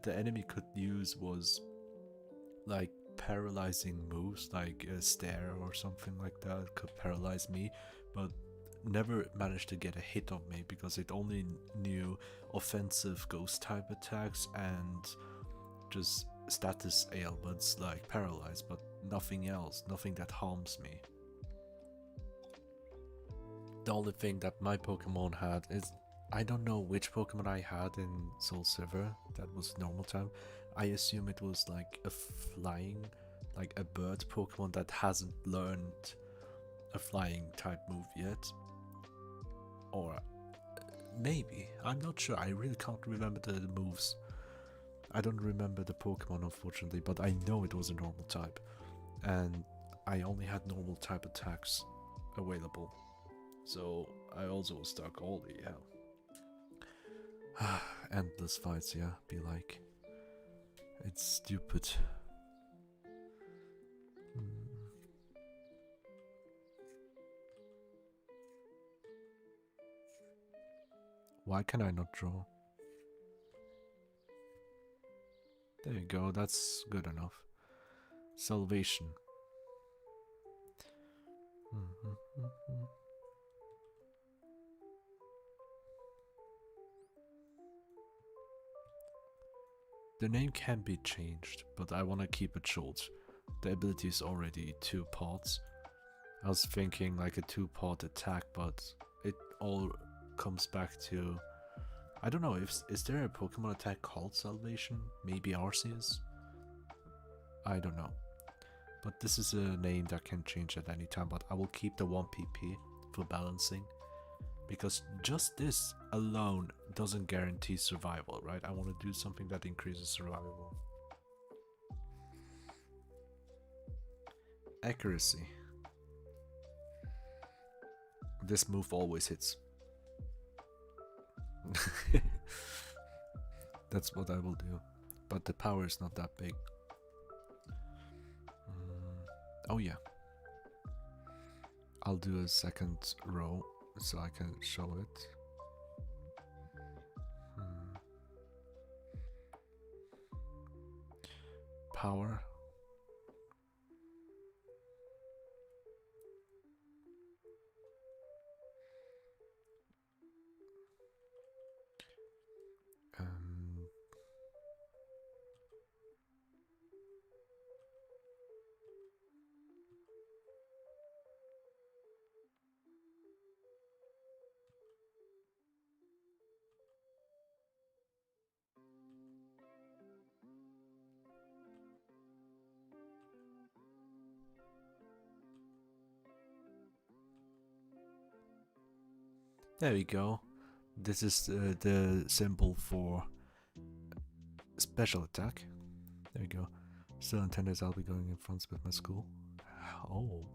the enemy could use was like paralyzing moves, like a stare or something like that could paralyze me, but never managed to get a hit on me because it only knew offensive ghost type attacks and just status ailments like paralyze, but nothing else, nothing that harms me. The only thing that my Pokemon had is I don't know which Pokemon I had in Soul Silver that was normal type. I assume it was like a flying, like a bird Pokemon that hasn't learned a flying type move yet. Or maybe, I'm not sure. I really can't remember the moves. I don't remember the Pokemon, unfortunately, but I know it was a normal type. And I only had normal type attacks available. So I also was stuck. Holy hell. Endless fights, yeah, be like. It's stupid. Why can I not draw? There you go, that's good enough. Salvation. The name can be changed, but I want to keep it short. The ability is already 2 parts. I was thinking like a 2-part attack, but it all comes back to... I don't know, is there a Pokemon attack called Salvation? Maybe Arceus? I don't know. But this is a name that can change at any time, but I will keep the 1 PP for balancing. Because just this alone doesn't guarantee survival, right? I want to do something that increases survival. Accuracy. This move always hits. That's what I will do. But the power is not that big. Oh yeah. I'll do a second row so I can show it. Power. There we go. This is the symbol for special attack. There we go. Still intended I'll be going in front with my school. Oh.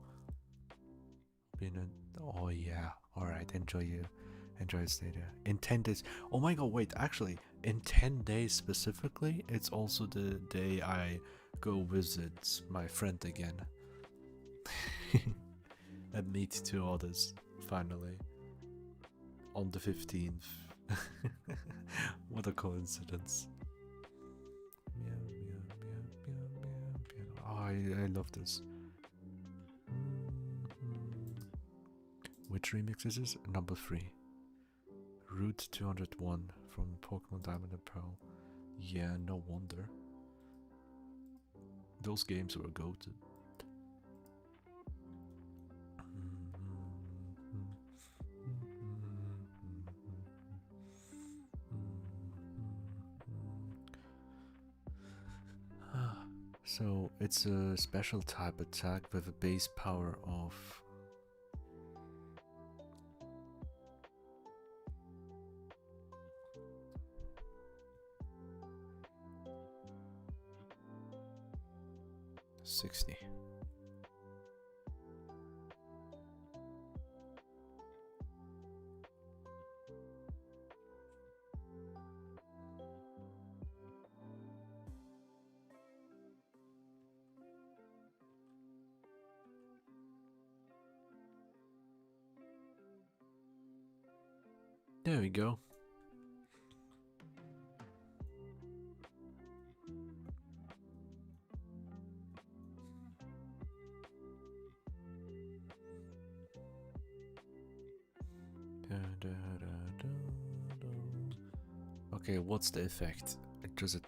Oh yeah. Alright, enjoy your stay there. In 10 days. Oh my god, wait, actually, in 10 days specifically, it's also the day I go visit my friend again. And meet 2 others, finally. On the 15th. What a coincidence. Oh, I love this. Which remix is this? Number 3. Route 201 from Pokemon Diamond and Pearl. Yeah, no wonder. Those games were goated. So it's a special type attack with a base power of 60. There we go. Okay, what's the effect? Does it...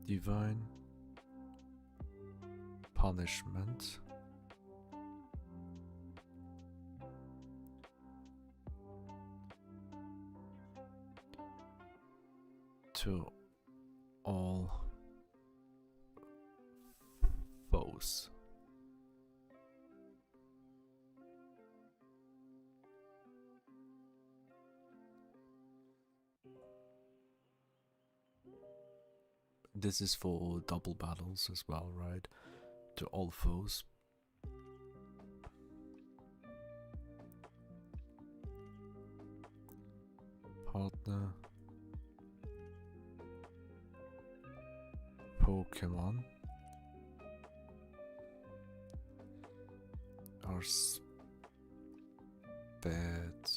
Divine punishment to all foes. This is for double battles as well, right? To all foes. Partner Pokemon are bad.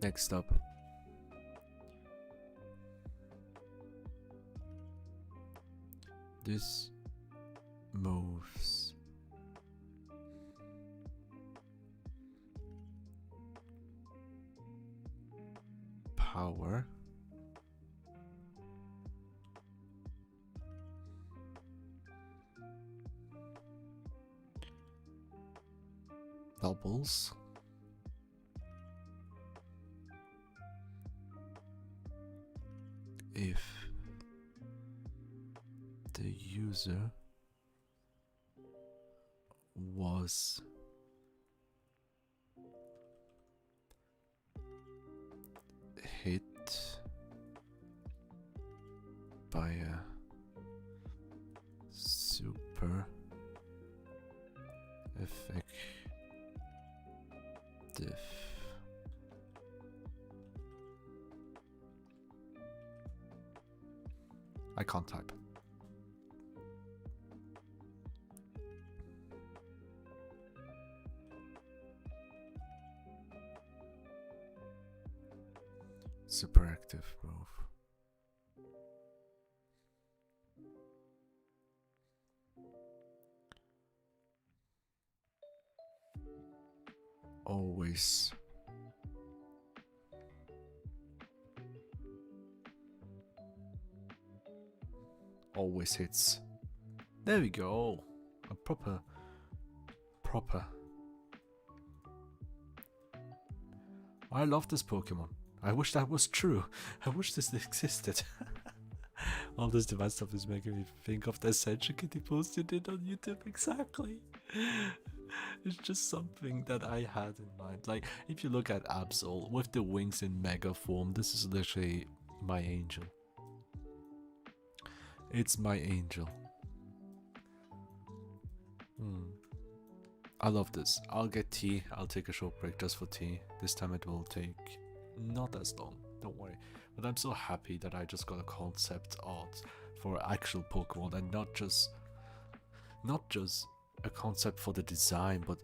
Next up, this moves power doubles if the user was hit by a super effective I can't type. Super active move. Always hits. There we go. A proper. I love this Pokemon. I wish that was true. I wish this existed. All this device stuff is making me think of the Asakedia post you did on YouTube. Exactly. It's just something that I had in mind. Like, if you look at Absol with the wings in mega form, this is literally my angel. It's my angel. I love this. I'll get tea. I'll take a short break just for tea. This time it will take not as long, don't worry. But I'm so happy that I just got a concept art for actual Pokemon, and not just a concept for the design, but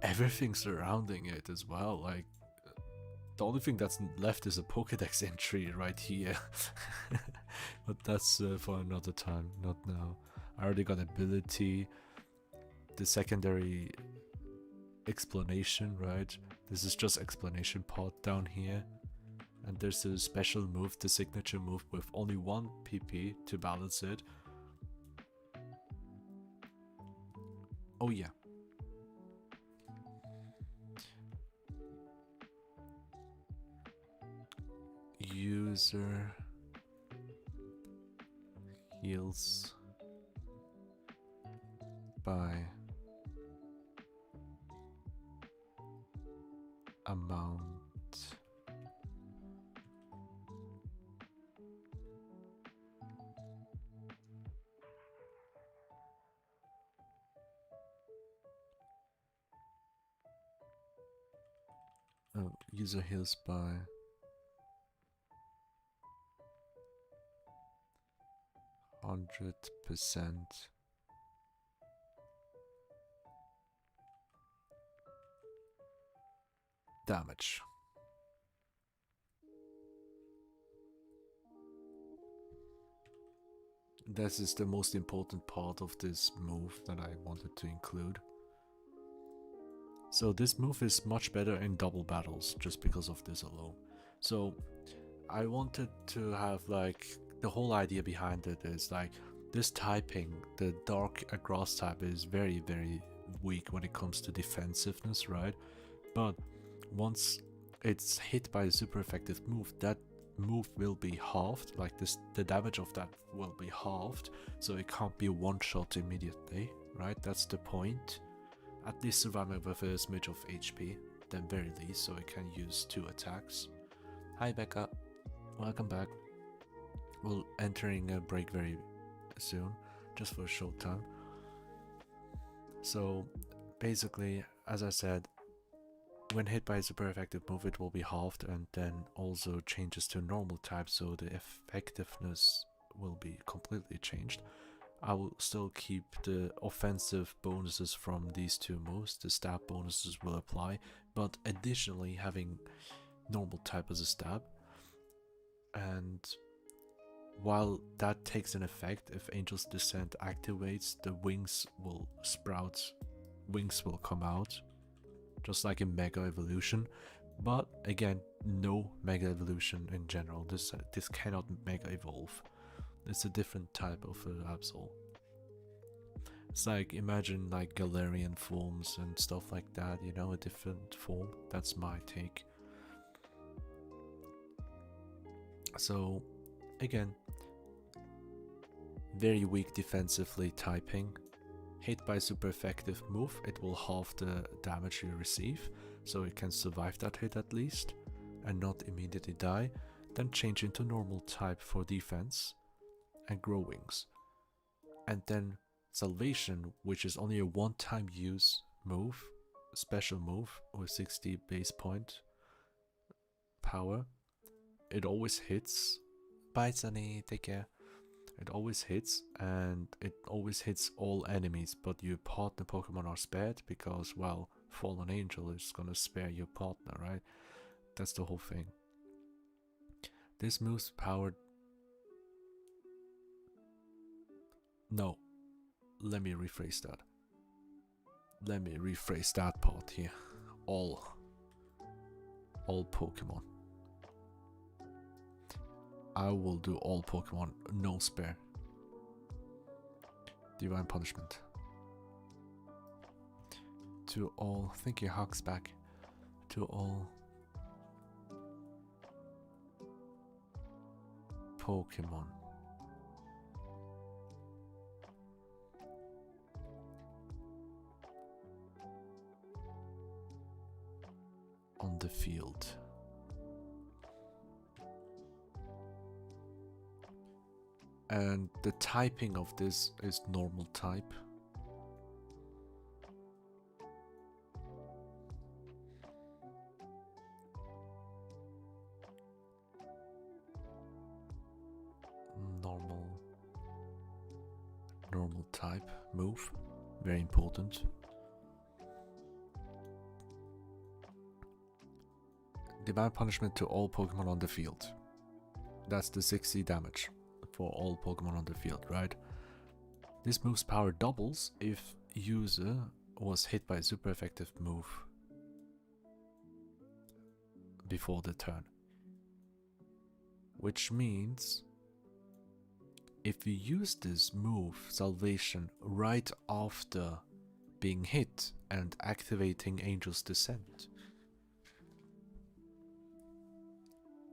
everything surrounding it as well. Like, the only thing that's left is a Pokédex entry right here. But that's for another time, not now. I already got ability, the secondary explanation, right? This is just explanation part down here. And there's a special move, the signature move, with only 1 PP to balance it. Oh yeah. User heals by amount user heals by 100% damage. This is the most important part of this move that I wanted to include. So this move is much better in double battles just because of this alone. So I wanted to have like the whole idea behind it is like this typing, the dark grass type is very weak when it comes to defensiveness, right? But once it's hit by a super effective move, that move will be halved, like this, the damage of that will be halved, so it can't be one shot immediately, right? That's the point. At least surviving with a smidge of HP, then very least, so it can use 2 attacks. Hi Becca, welcome back. We're entering a break very soon, just for a short time. So basically, as I said, when hit by a super effective move, it will be halved and then also changes to normal type, so the effectiveness will be completely changed. I will still keep the offensive bonuses from these 2 moves, the stab bonuses will apply, but additionally having normal type as a stab. And while that takes an effect, if Angel's Descent activates, the wings will sprout, wings will come out, just like in Mega Evolution. But again, no Mega Evolution in general, this cannot Mega Evolve. It's a different type of Absol. It's like, imagine like Galarian forms and stuff like that, you know, a different form. That's my take. So, again, very weak defensively typing. Hit by super effective move, it will halve the damage you receive, so it can survive that hit at least, and not immediately die. Then change into normal type for defense, and grow wings. And then Salvation, which is only a one-time use move, special move with 60 base point power. It always hits. Bye Sunny, take care. It always hits, and it always hits all enemies, but your partner Pokemon are spared because, well, Fallen Angel is gonna spare your partner, right? That's the whole thing. This move's powered... No, let me rephrase that. Let me rephrase that part here. All Pokemon. I will do all Pokemon, no spare. Divine Punishment. To all, thank you, Hugs back. To all Pokemon. On the field. And the typing of this is normal type. Normal type move, very important. Divine Punishment to all Pokemon on the field. That's the 60 damage for all Pokemon on the field, right? This move's power doubles if user was hit by a super effective move before the turn. Which means if you use this move, Salvation, right after being hit and activating Angel's Descent,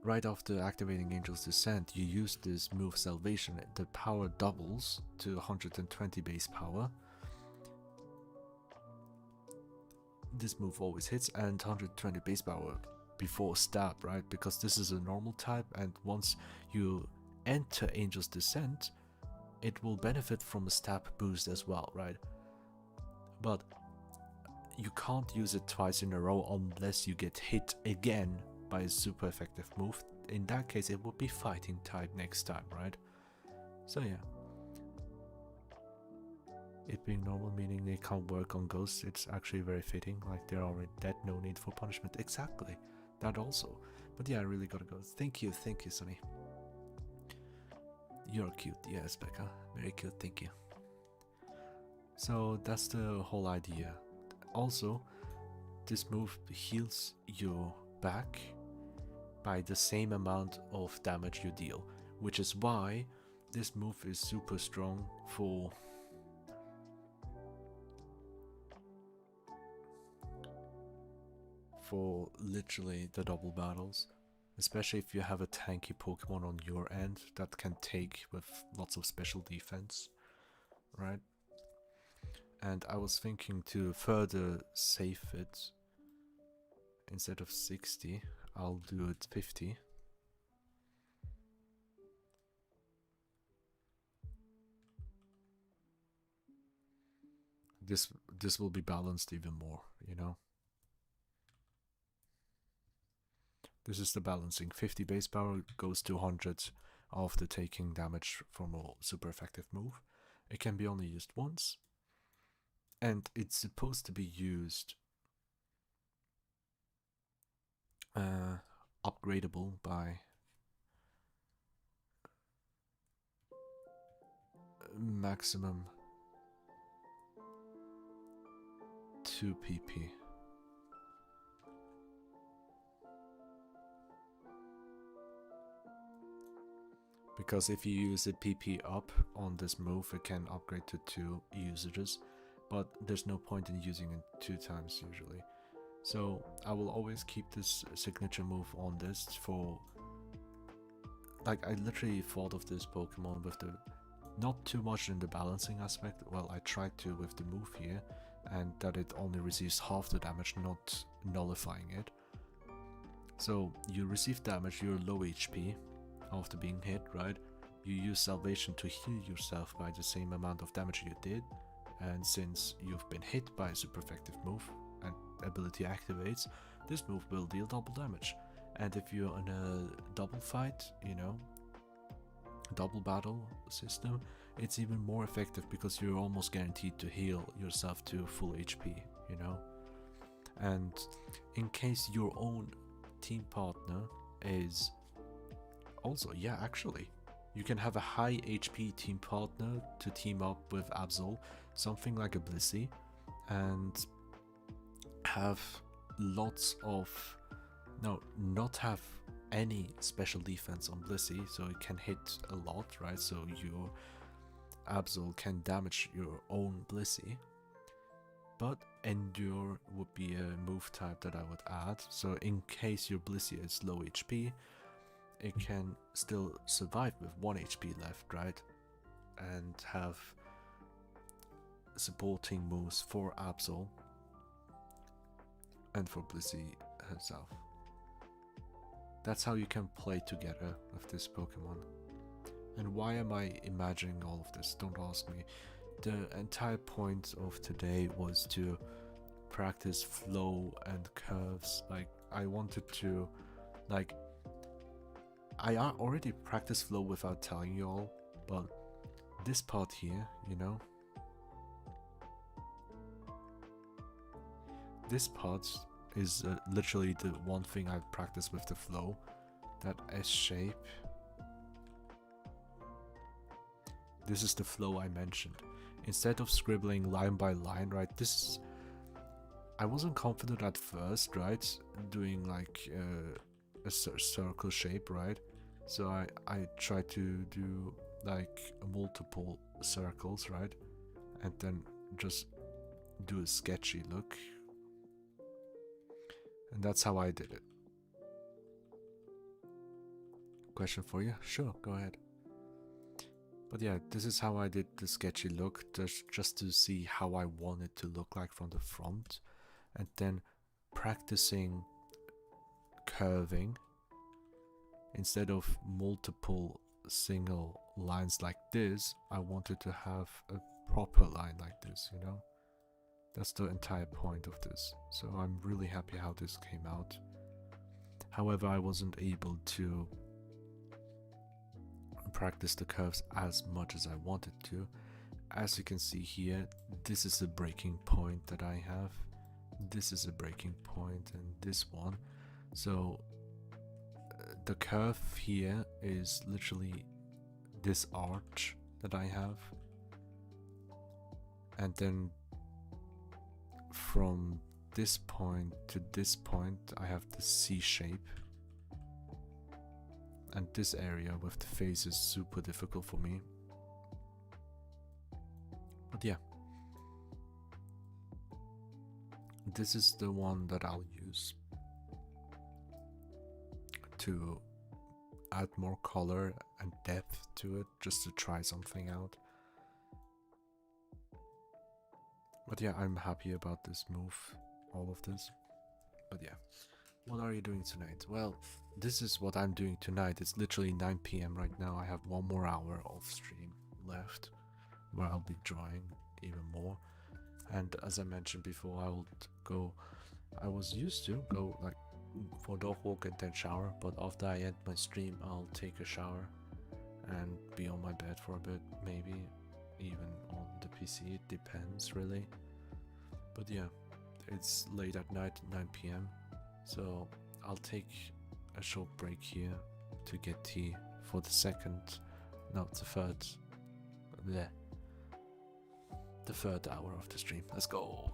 right after activating Angel's Descent, you use this move Salvation, the power doubles to 120 base power. This move always hits, and 120 base power before stab, right? Because this is a normal type, and once you enter Angel's Descent, it will benefit from a stab boost as well, right? But you can't use it twice in a row unless you get hit again by a super effective move. In that case, it would be fighting type next time, right? So yeah. It being normal, meaning they can't work on ghosts, it's actually very fitting, like they're already dead, no need for punishment. Exactly, that also. But yeah, I really gotta go. Thank you, Sunny. You're cute, yes, Becca. Very cute, thank you. So that's the whole idea. Also, this move heals your back by the same amount of damage you deal, which is why this move is super strong for literally the double battles, especially if you have a tanky Pokemon on your end that can take with lots of special defense, right? And I was thinking to further save it, instead of 60, I'll do it 50. This will be balanced even more, you know? This is the balancing. 50 base power goes to 100 after taking damage from a super effective move. It can be only used once, and it's supposed to be used upgradable by maximum 2 PP. Because if you use a PP up on this move, it can upgrade to 2 usages, but there's no point in using it 2 times usually. So I will always keep this signature move on this for, like, I literally thought of this Pokemon with the, not too much in the balancing aspect, well, I tried to with the move here, and that it only receives half the damage, not nullifying it. So you receive damage, you're low HP after being hit, right? You use salvation to heal yourself by the same amount of damage you did, and since you've been hit by a super effective move and ability activates, this move will deal double damage. And if you're in a double fight, you know, double battle system, it's even more effective because you're almost guaranteed to heal yourself to full HP, you know. And in case your own team partner is also, yeah, actually, you can have a high HP team partner to team up with Absol, something like a Blissey, and have lots of, no, not have any special defense on Blissey, so it can hit a lot, right? So your Absol can damage your own Blissey, but Endure would be a move type that I would add, so in case your Blissey is low HP, it can still survive with 1 HP left, right? And have supporting moves for Absol and for Blissey herself. That's how you can play together with this Pokemon. And why am I imagining all of this? Don't ask me. The entire point of today was to practice flow and curves. Like, I wanted to, like, I already practiced flow without telling you all, but this part here, you know, this part is literally the one thing I've practiced with the flow, that S shape. This is the flow I mentioned. Instead of scribbling line by line, right, this is, I wasn't confident at first, right, doing like a circle shape, right? So I tried to do like multiple circles, right? And then just do a sketchy look. And that's how I did it. Question for you? Sure, go ahead. But yeah, this is how I did the sketchy look, just to see how I want it to look like from the front. And then practicing curving. Instead of multiple single lines like this, I wanted to have a proper line like this, you know? That's the entire point of this. So I'm really happy how this came out. However, I wasn't able to practice the curves as much as I wanted to. As you can see here, this is a breaking point that I have. This is a breaking point, and this one. So the curve here is literally this arch that I have, and then from this point to this point I have the C shape, and this area with the face is super difficult for me. But yeah, this is the one that I'll use to add more color and depth to it, just to try something out. But yeah, I'm happy about this move, all of this. But yeah, what are you doing tonight? Well, this is what I'm doing tonight. It's literally 9 p.m. right now. I have 1 more hour of stream left where I'll be drawing even more. And as I mentioned before, I was used to go like for dog walk and then shower, but after I end my stream I'll take a shower and be on my bed for a bit, maybe even on the PC, it depends really. But yeah, it's late at night, 9 p.m, so I'll take a short break here to get tea for the third hour of the stream. Let's go.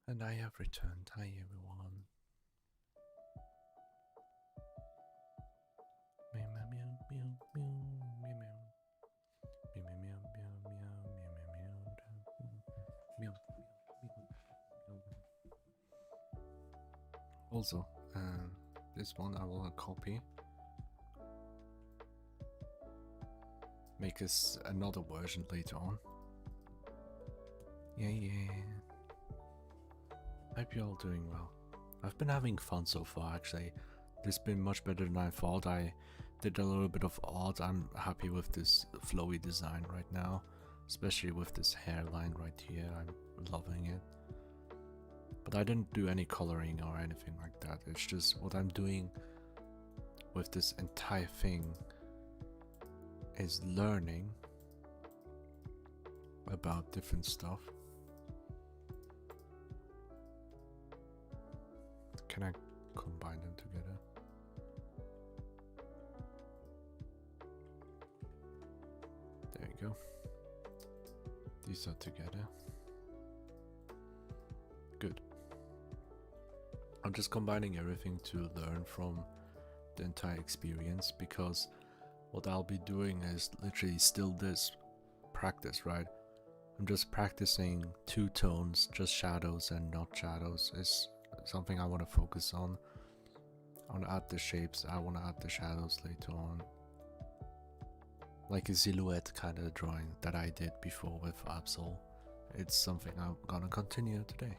And I have returned. Hi everyone. Meow meow meow meow meow meow meow meow meow meow meow meow. Also, this one I will copy. Make us another version later on. Yeah. Hope you're all doing well. I've been having fun so far actually. This has been much better than I thought. I did a little bit of art. I'm happy with this flowy design right now. especially with this hairline right here. I'm loving it. But I didn't do any coloring or anything like that. It's just what I'm doing with this entire thing is learning about different stuff. Can I combine them together? There you go. These are together. Good. I'm just combining everything to learn from the entire experience, because what I'll be doing is literally still this practice, right? I'm just practicing two tones, just shadows and not shadows is something I want to focus on. I want to add the shapes, I want to add the shadows later on. Like a silhouette kind of drawing that I did before with Absol. It's something I'm gonna continue today.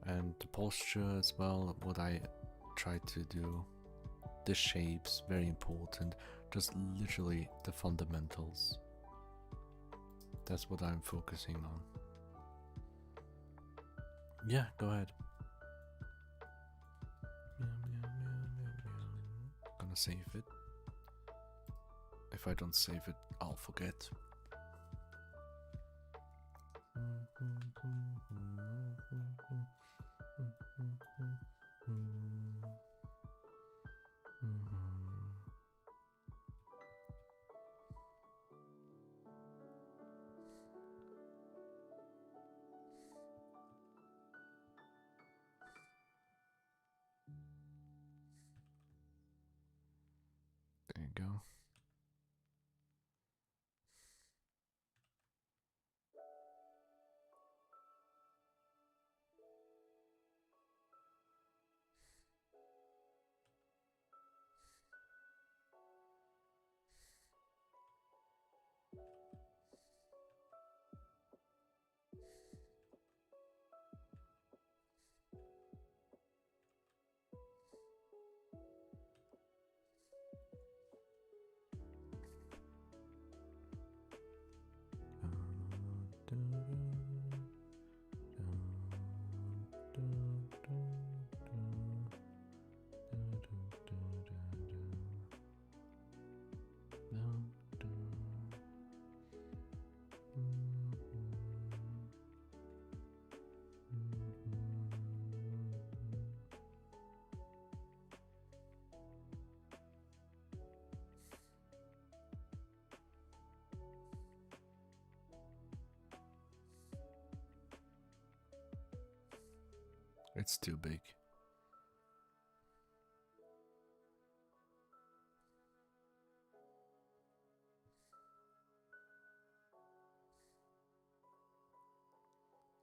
And the posture as well, what I try to do. The shapes, very important. Just literally the fundamentals. That's what I'm focusing on. Yeah, go ahead. Gonna save it. If I don't save it, I'll forget. There you go. It's too big.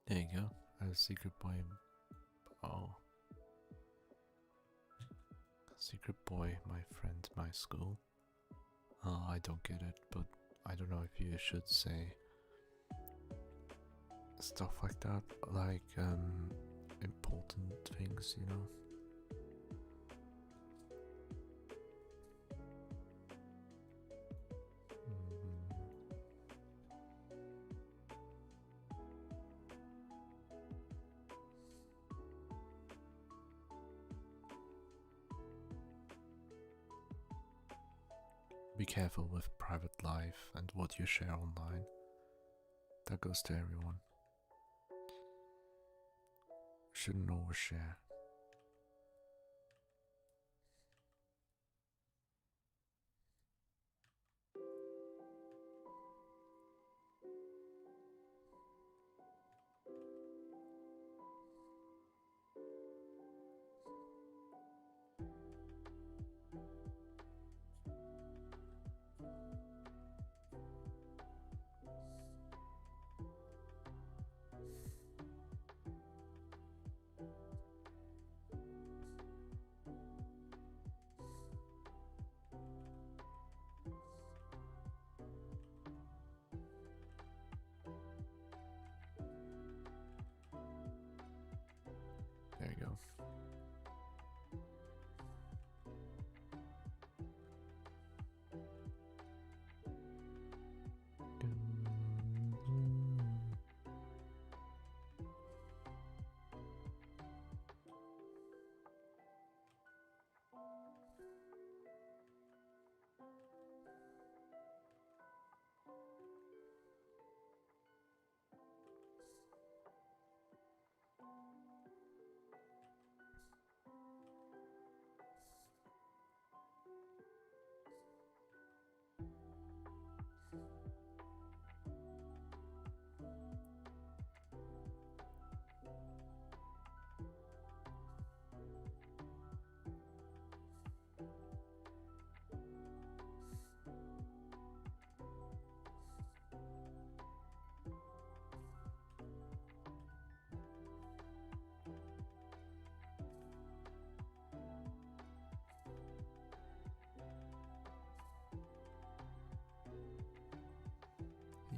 There you go. A secret boy. Oh. Secret boy, my friend, my school. Oh, I don't get it, but I don't know if you should say stuff like that, like important things, you know. Be careful with private life and what you share online. That goes to everyone. Shouldn't overshare.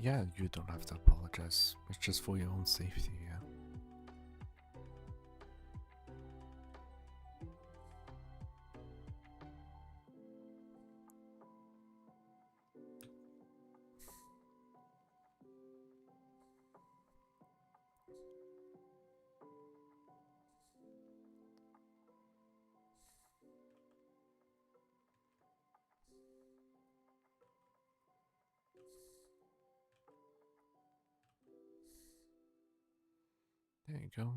Yeah, you don't have to apologize. It's just for your own safety, yeah. There you go.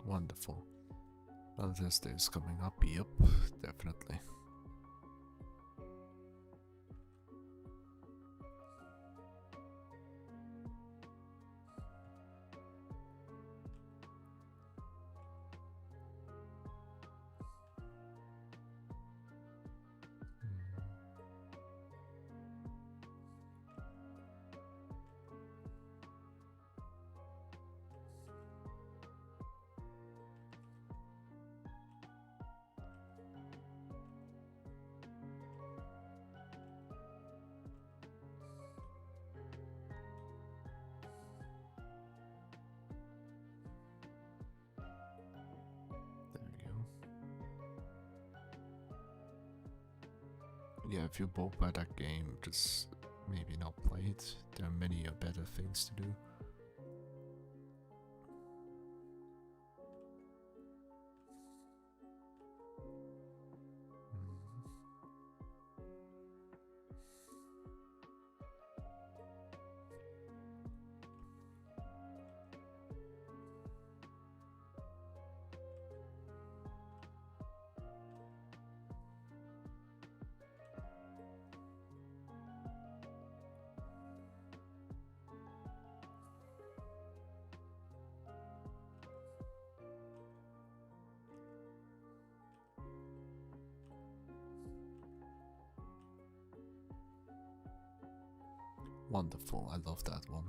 Wonderful. Valentine's Day is coming up, yep, definitely. There you go. Yeah, if you're bored by that game, just maybe not play it. There are many better things to do. Wonderful, I love that one.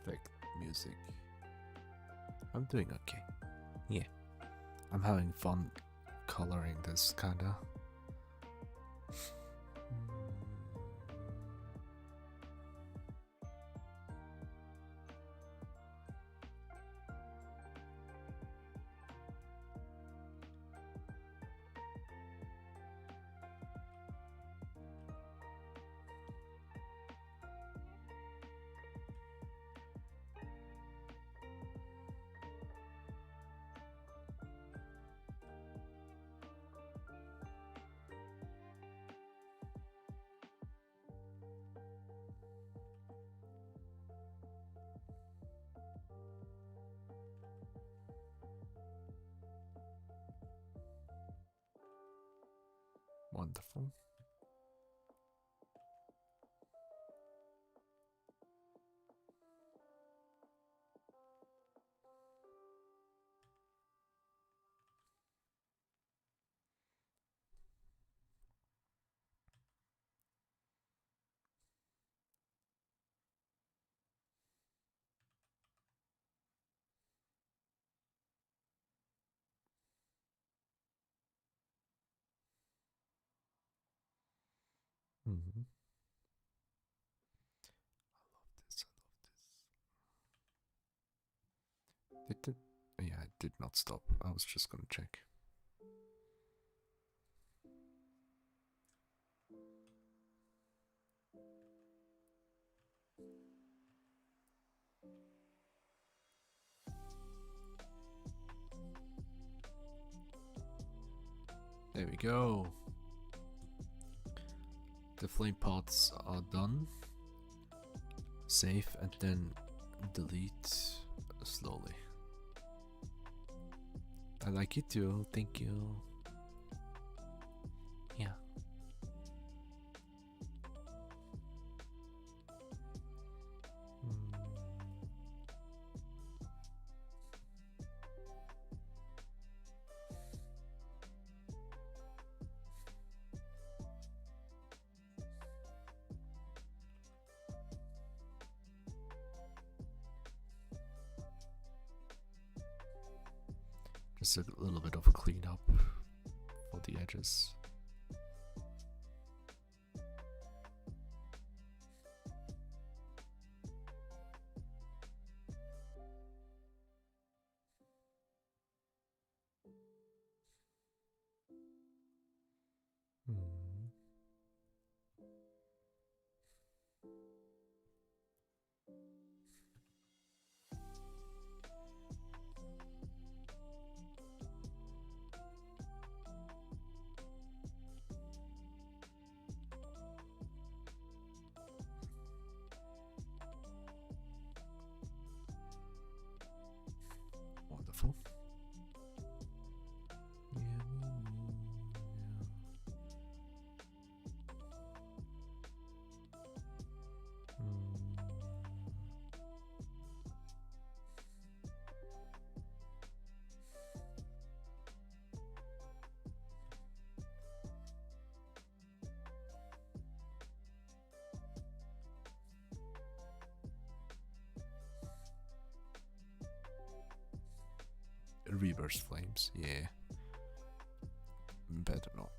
Perfect music. I'm doing okay. Yeah. I'm having fun coloring this kinda. Wonderful. Did it? Yeah, it did not stop. I was just gonna check. There we go. The flame pots are done. Save and then delete slowly. I like it too, thank you. Yeah. Just a little bit of cleanup for the edges. Wonderful. Reverse flames, yeah. Better not.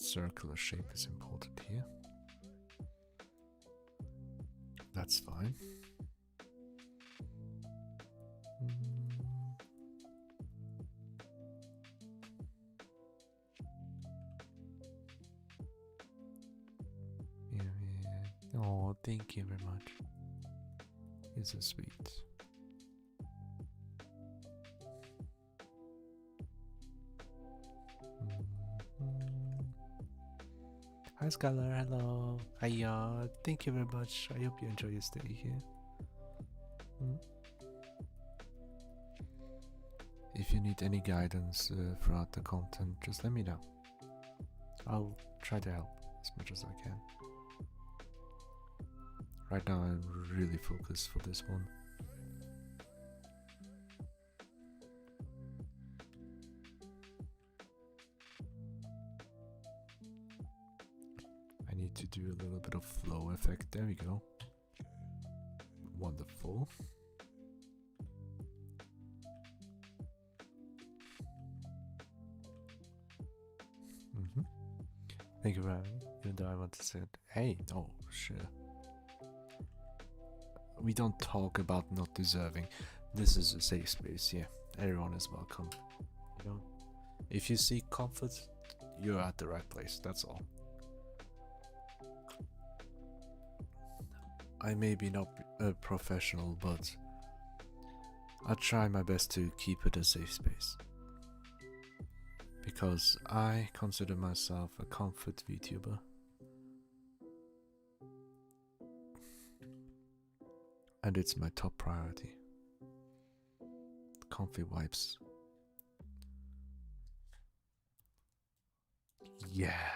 Circular shape is important here. That's fine. Yeah. Oh, thank you very much. It's so sweet. Hi Skylar, hello. Hiya, thank you very much. I hope you enjoy your stay here. If you need any guidance throughout the content, just let me know. I'll try to help as much as I can. Right now I'm really focused for this one. I need to do a little bit of flow effect. There we go. Wonderful. Thank you, Ryan. Even though I want to say, hey, no, sure. We don't talk about not deserving. This is a safe space, yeah. Everyone is welcome. You know, if you seek comfort, you're at the right place. That's all. I may be not a professional, but I try my best to keep it a safe space. Because I consider myself a comfort VTuber. And it's my top priority. Comfy vibes. Yeah.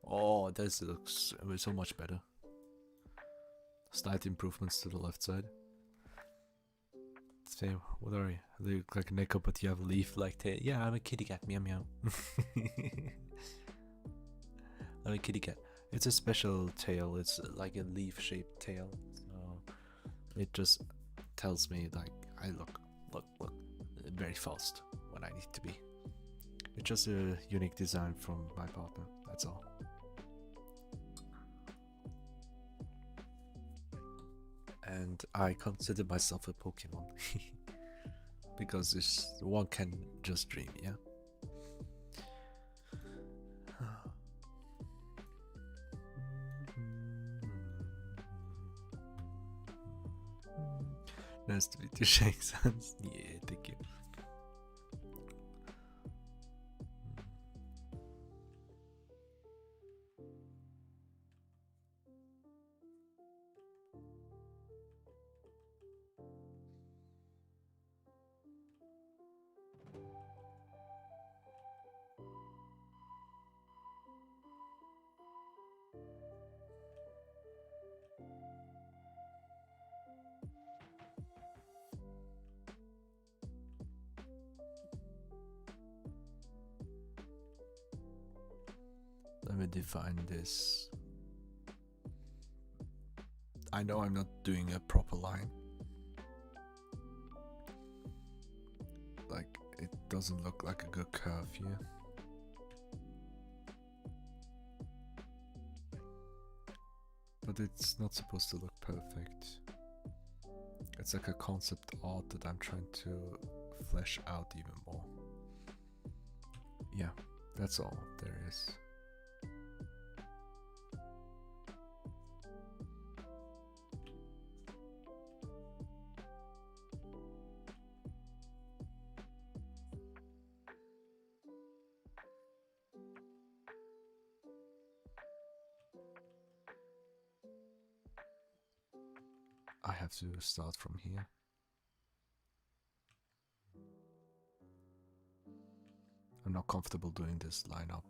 Oh, this looks so much better. Slight improvements to the left side. Say, what are you? You look like a Neko, but you have a leaf-like tail. Yeah, I'm a kitty cat. Meow meow. I'm a kitty cat. It's a special tail. It's like a leaf-shaped tail. So it just tells me like I look very fast when I need to be. It's just a unique design from my partner. That's all. And I consider myself a Pokemon because one can just dream, yeah. Nice to meet you, Shake Sans. Yeah, thank you. Let me define this. I know I'm not doing a proper line. Like, it doesn't look like a good curve here. But it's not supposed to look perfect. It's like a concept art that I'm trying to flesh out even more. Yeah, that's all there is. I have to start from here. I'm not comfortable doing this lineup.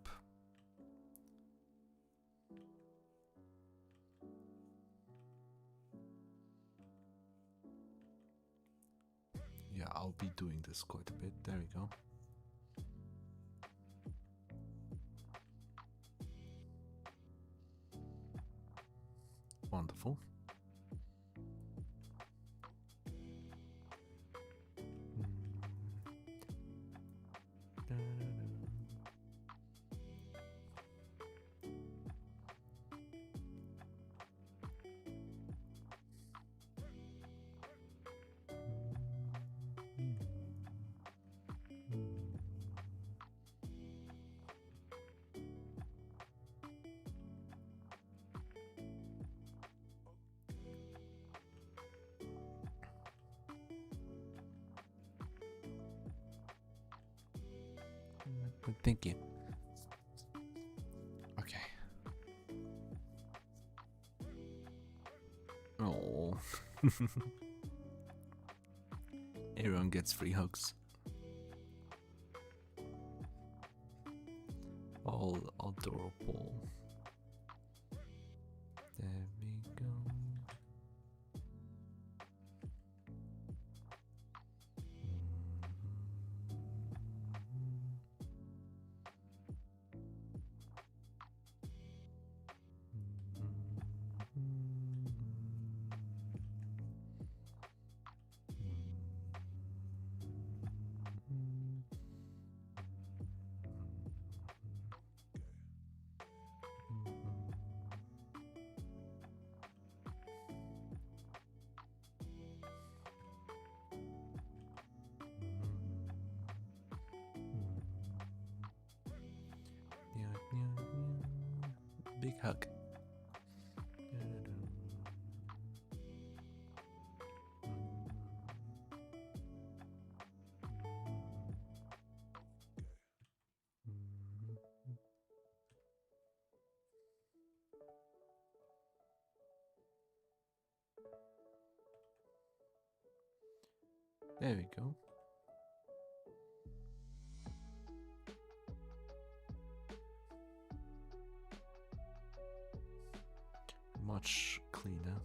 Yeah, I'll be doing this quite a bit. There we go. Wonderful. Thank you. Okay. Oh. Everyone gets free hugs. All adorable. There we go. Big hug. There we go. Much cleaner.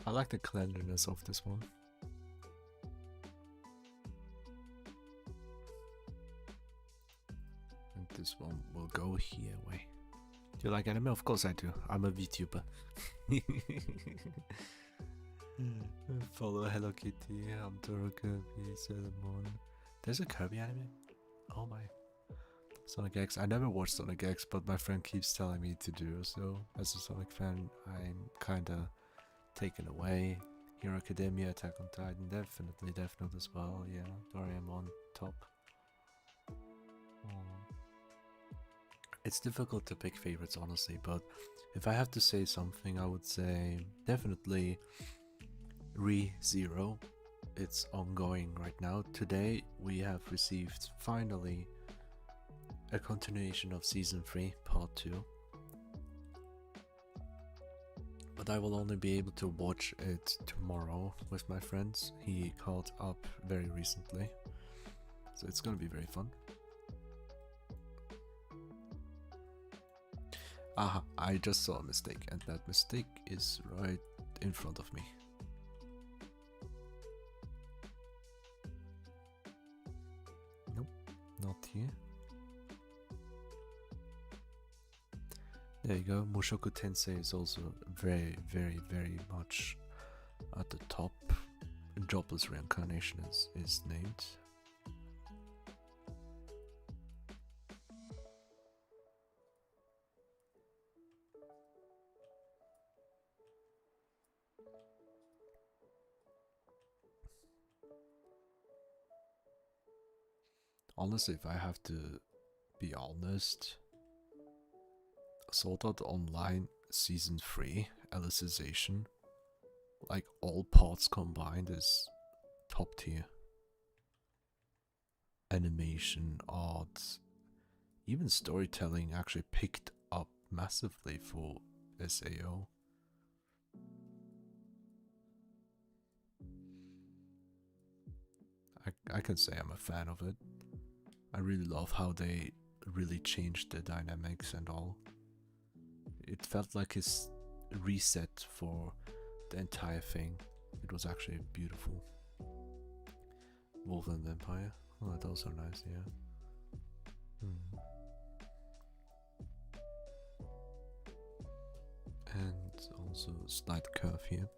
I like the cleanliness of this one. And this one will go here way. Do you like anime? Of course I do. I'm a VTuber. Follow Hello Kitty, I'm Toro Kirby, Sailor. There's a Kirby anime? Oh my. Sonic X. I never watched Sonic X, but my friend keeps telling me to do so. As a Sonic fan, I'm kinda taken away. Hero Academia, Attack on Titan, definitely Death Note as well. Yeah, Doraemon, top. It's difficult to pick favorites, honestly, but if I have to say something, I would say definitely Re:Zero. It's ongoing right now. Today we have received finally a continuation of season 3, part 2. But I will only be able to watch it tomorrow with my friends. He caught up very recently, so it's gonna be very fun. Aha, I just saw a mistake, and that mistake is right in front of me. Nope, not here. There you go. Mushoku Tensei is also very, very, very much at the top. Jobless Reincarnation is named. Honestly, if I have to be honest, Sword Art Online Season 3, Alicization, like all parts combined, is top tier. Animation, art, even storytelling actually picked up massively for SAO. I can say I'm a fan of it. I really love how they really changed the dynamics and all. It felt like his reset for the entire thing. It was actually beautiful. Wolfland Empire. Oh, that also nice, yeah. And also slight curve here.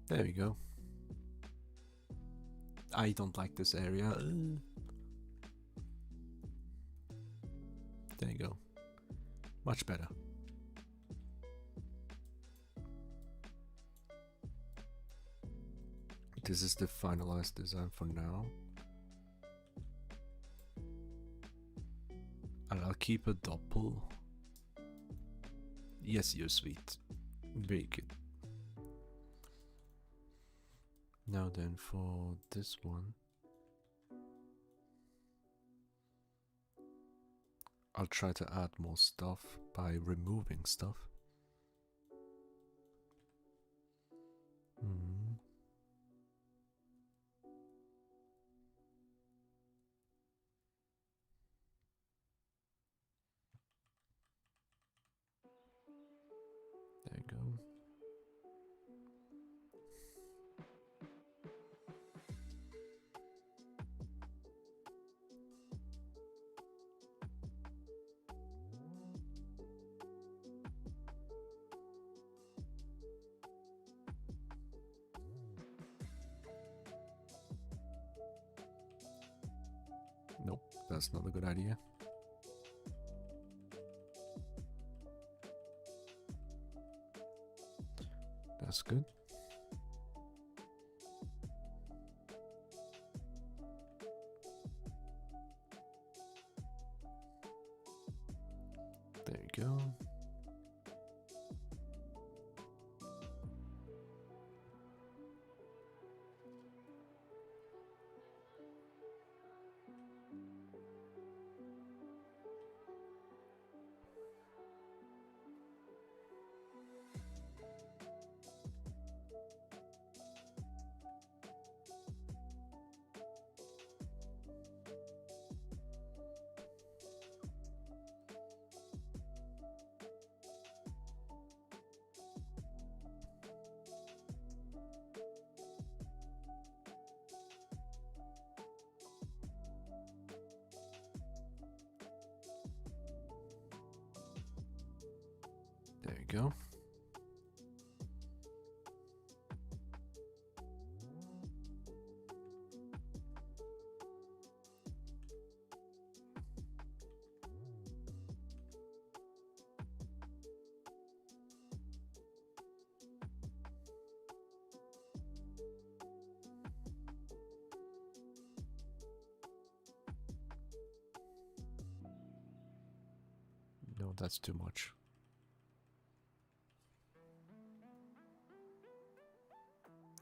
There we go. I don't like this area. There you go. Much better. This is the finalized design for now. And I'll keep a doppel. Yes, you're sweet. Very good. Now then, for this one, I'll try to add more stuff by removing stuff. There you go. Nope, that's not a good idea. That's good. There you go. There you go. No, that's too much.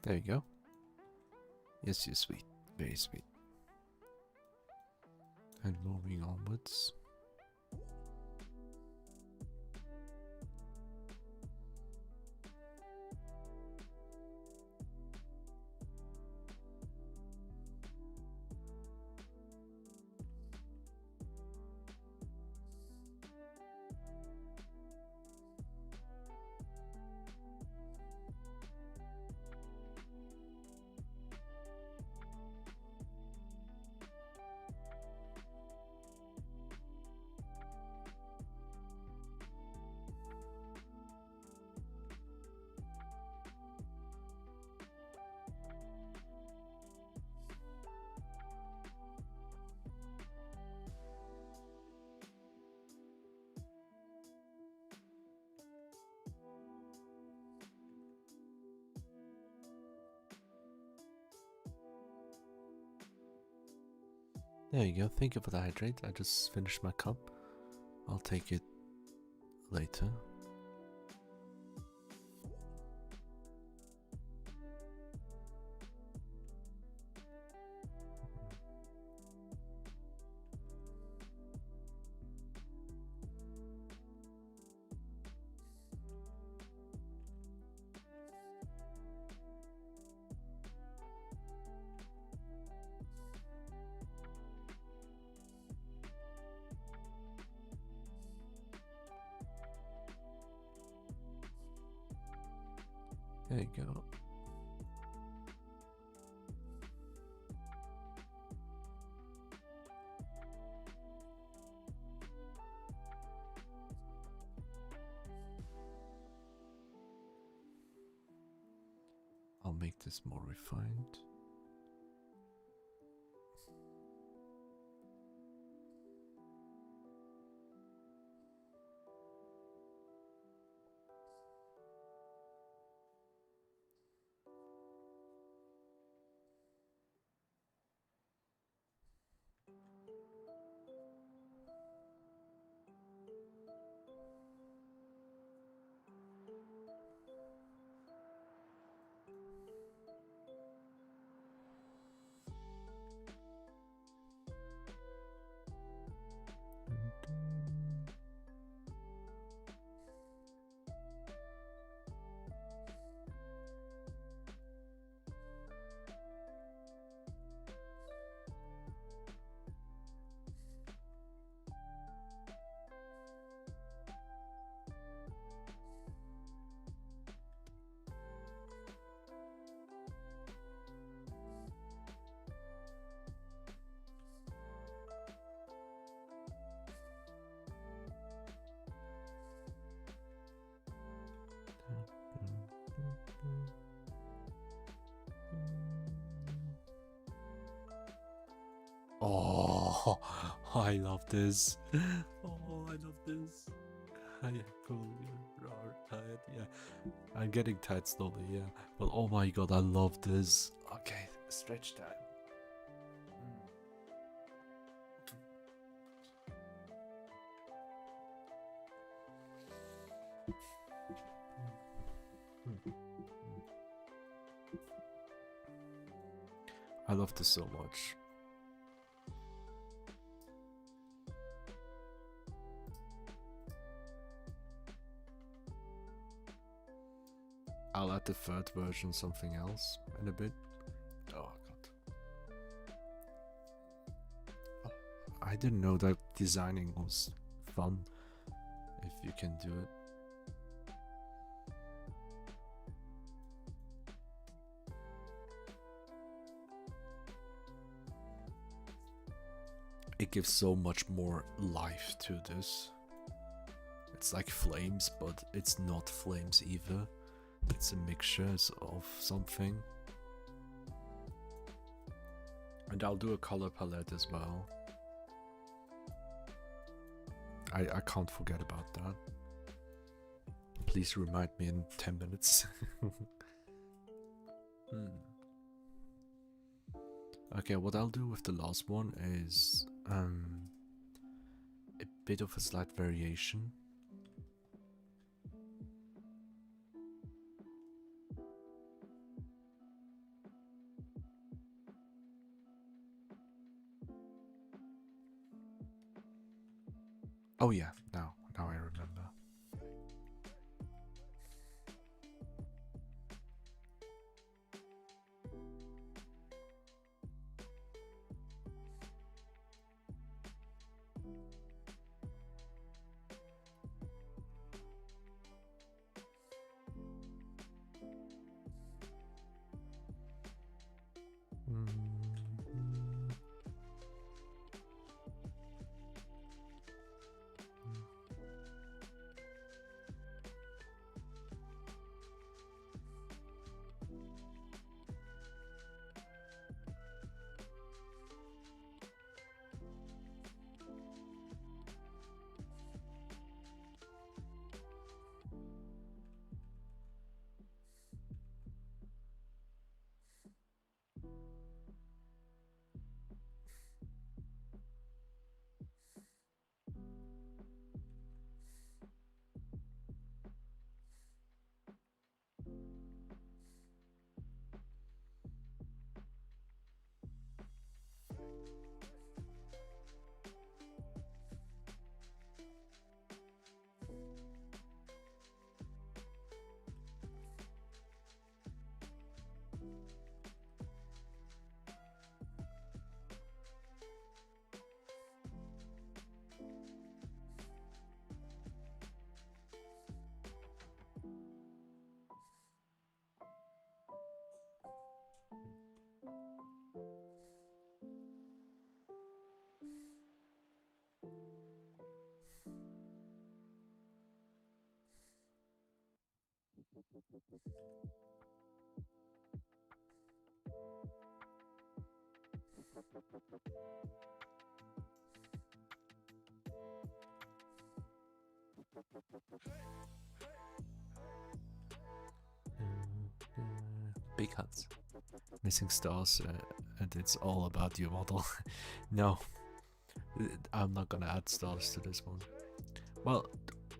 There you go. Yes, you're sweet. Very sweet. And moving onwards. There you go. Thank you for the hydrate. I just finished my cup. I'll take it later. There you go. I'll make this more refined. Oh, I love this. Oh, I love this. I pull your tired, yeah. I'm getting tired slowly, yeah. But oh my god, I love this. Okay, stretch time. I love this so much. I'll add the third version, something else, in a bit. Oh god. Oh, I didn't know that designing was fun, if you can do it. It gives so much more life to this. It's like flames, but it's not flames either. It's a mixture of something. And I'll do a color palette as well. I can't forget about that. Please remind me in 10 minutes. Okay, what I'll do with the last one is a bit of a slight variation. Oh yeah, now I remember. Big huts. Missing stars, and it's all about your model. No, I'm not gonna add stars to this one. Well,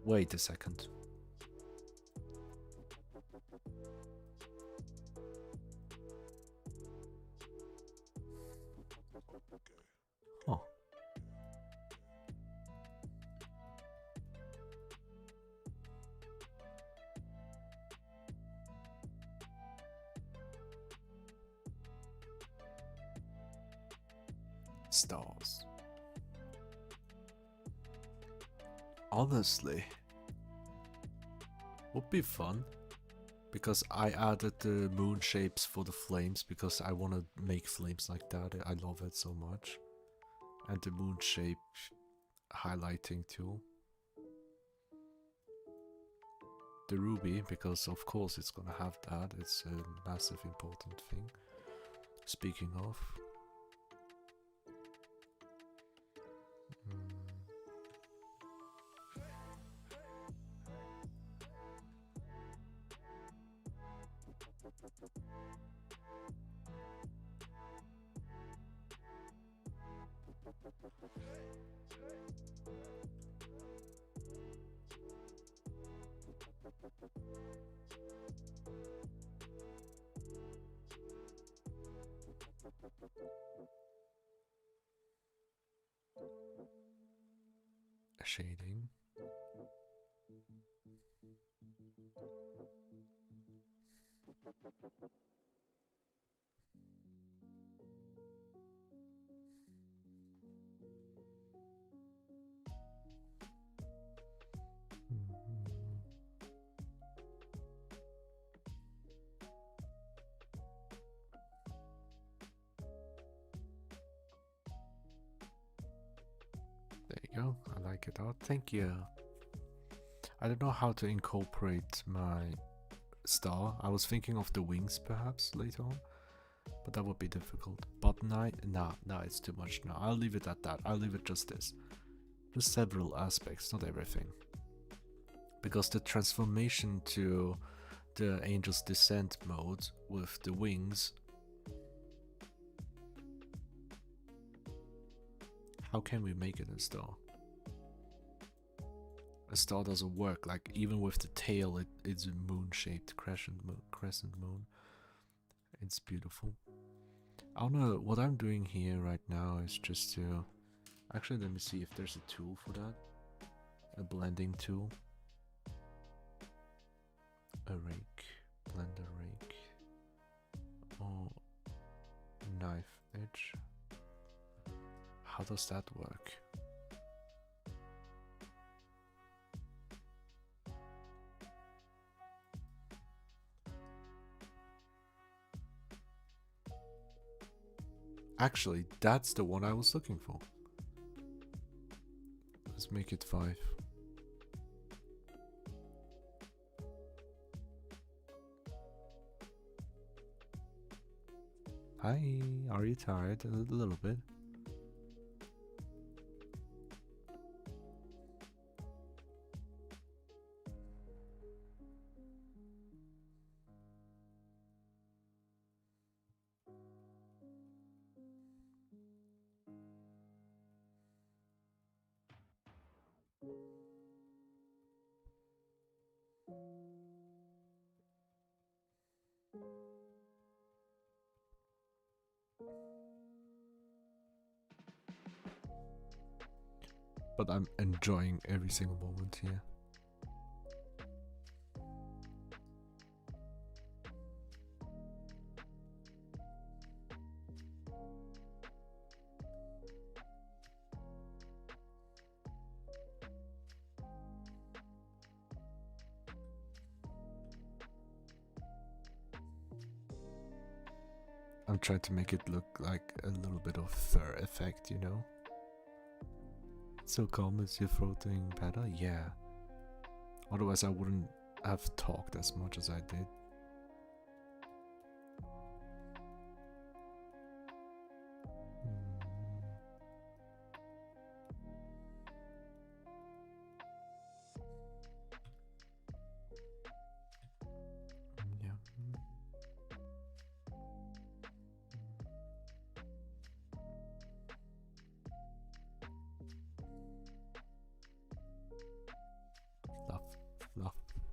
wait a second. Oh. Stars. Honestly, would be fun, because I added the moon shapes for the flames because I want to make flames like that. I love it so much. And the moon shape highlighting tool. The ruby, because of course it's gonna have that. It's a massive important thing. Speaking of, Shading. There you go. I like it out. Thank you. I don't know how to incorporate my star. I was thinking of the wings perhaps later on, but that would be difficult. Button eye? Nah, it's too much. No, I'll leave it at that. I'll leave it just this. Just several aspects, not everything. Because the transformation to the Angel's Descent mode with the wings, how can we make it a star? A star doesn't work, like even with the tail it's a moon-shaped crescent moon. It's beautiful. I don't know, what I'm doing here right now is just to... Actually, let me see if there's a tool for that. A blending tool. A rake. Blender rake. Oh, knife edge. How does that work? Actually, that's the one I was looking for. Let's make it 5. Hi, are you tired? A little bit. But I'm enjoying every single moment here. I'm trying to make it look like a little bit of fur effect, you know? So calm, is your throat doing better? Yeah. Otherwise I wouldn't have talked as much as I did. Yeah.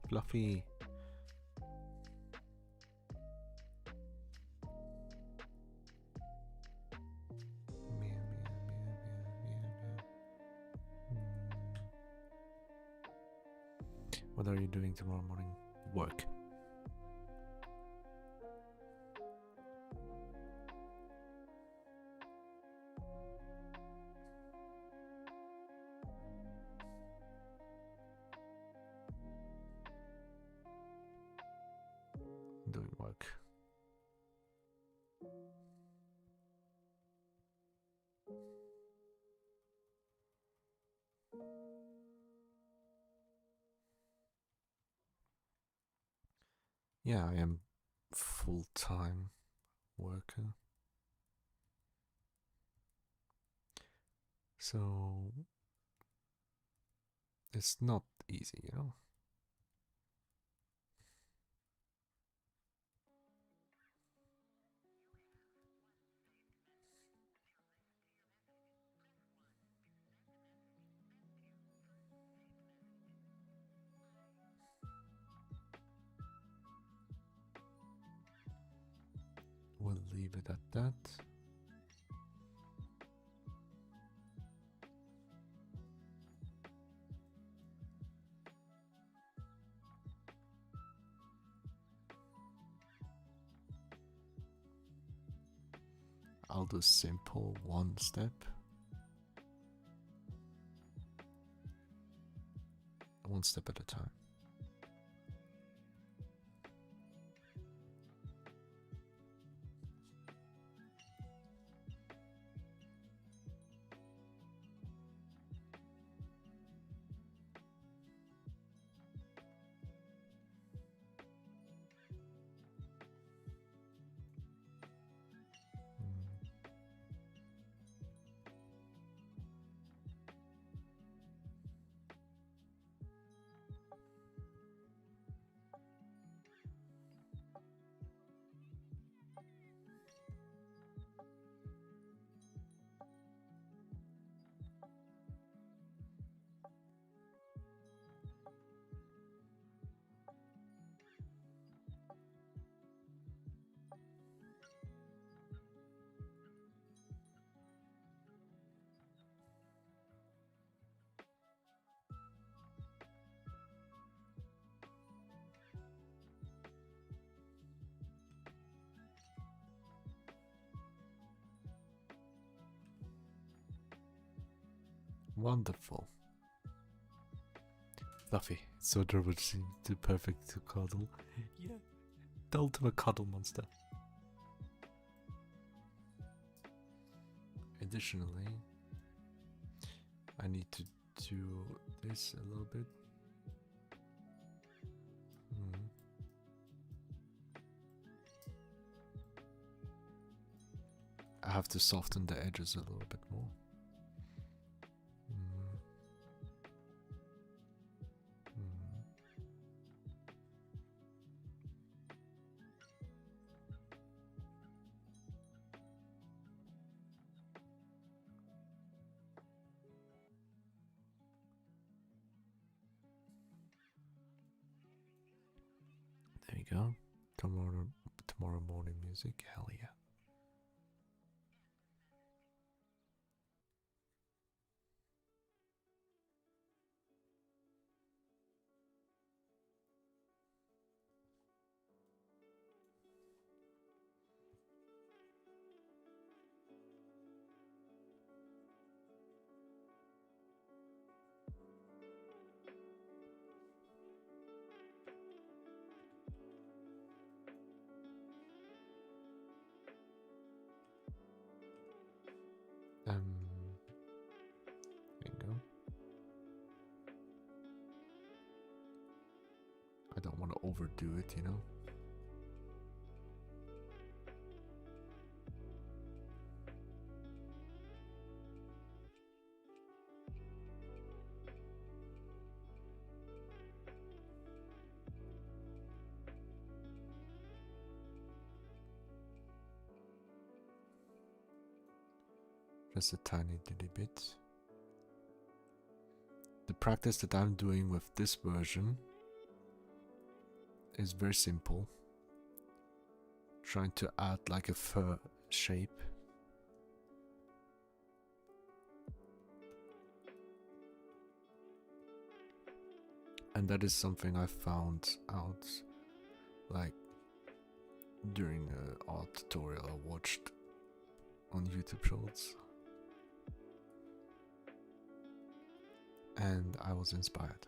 Fluffy. What are you doing tomorrow morning? Work. Doing work. Yeah, I am full-time worker. So it's not easy, you know? We'll leave it at that. I'll do simple one step. One step at a time. Wonderful. Fluffy. It's so adorable to see. Too perfect to cuddle. Yeah. The ultimate cuddle monster. Additionally, I need to do this a little bit. I have to soften the edges a little bit more. There you go. Tomorrow morning music. Hell yeah. There you go. I don't want to overdo it, you know? Just a tiny little bit. The practice that I'm doing with this version is very simple. Trying to add like a fur shape. And that is something I found out like during an art tutorial I watched on YouTube Shorts. And I was inspired.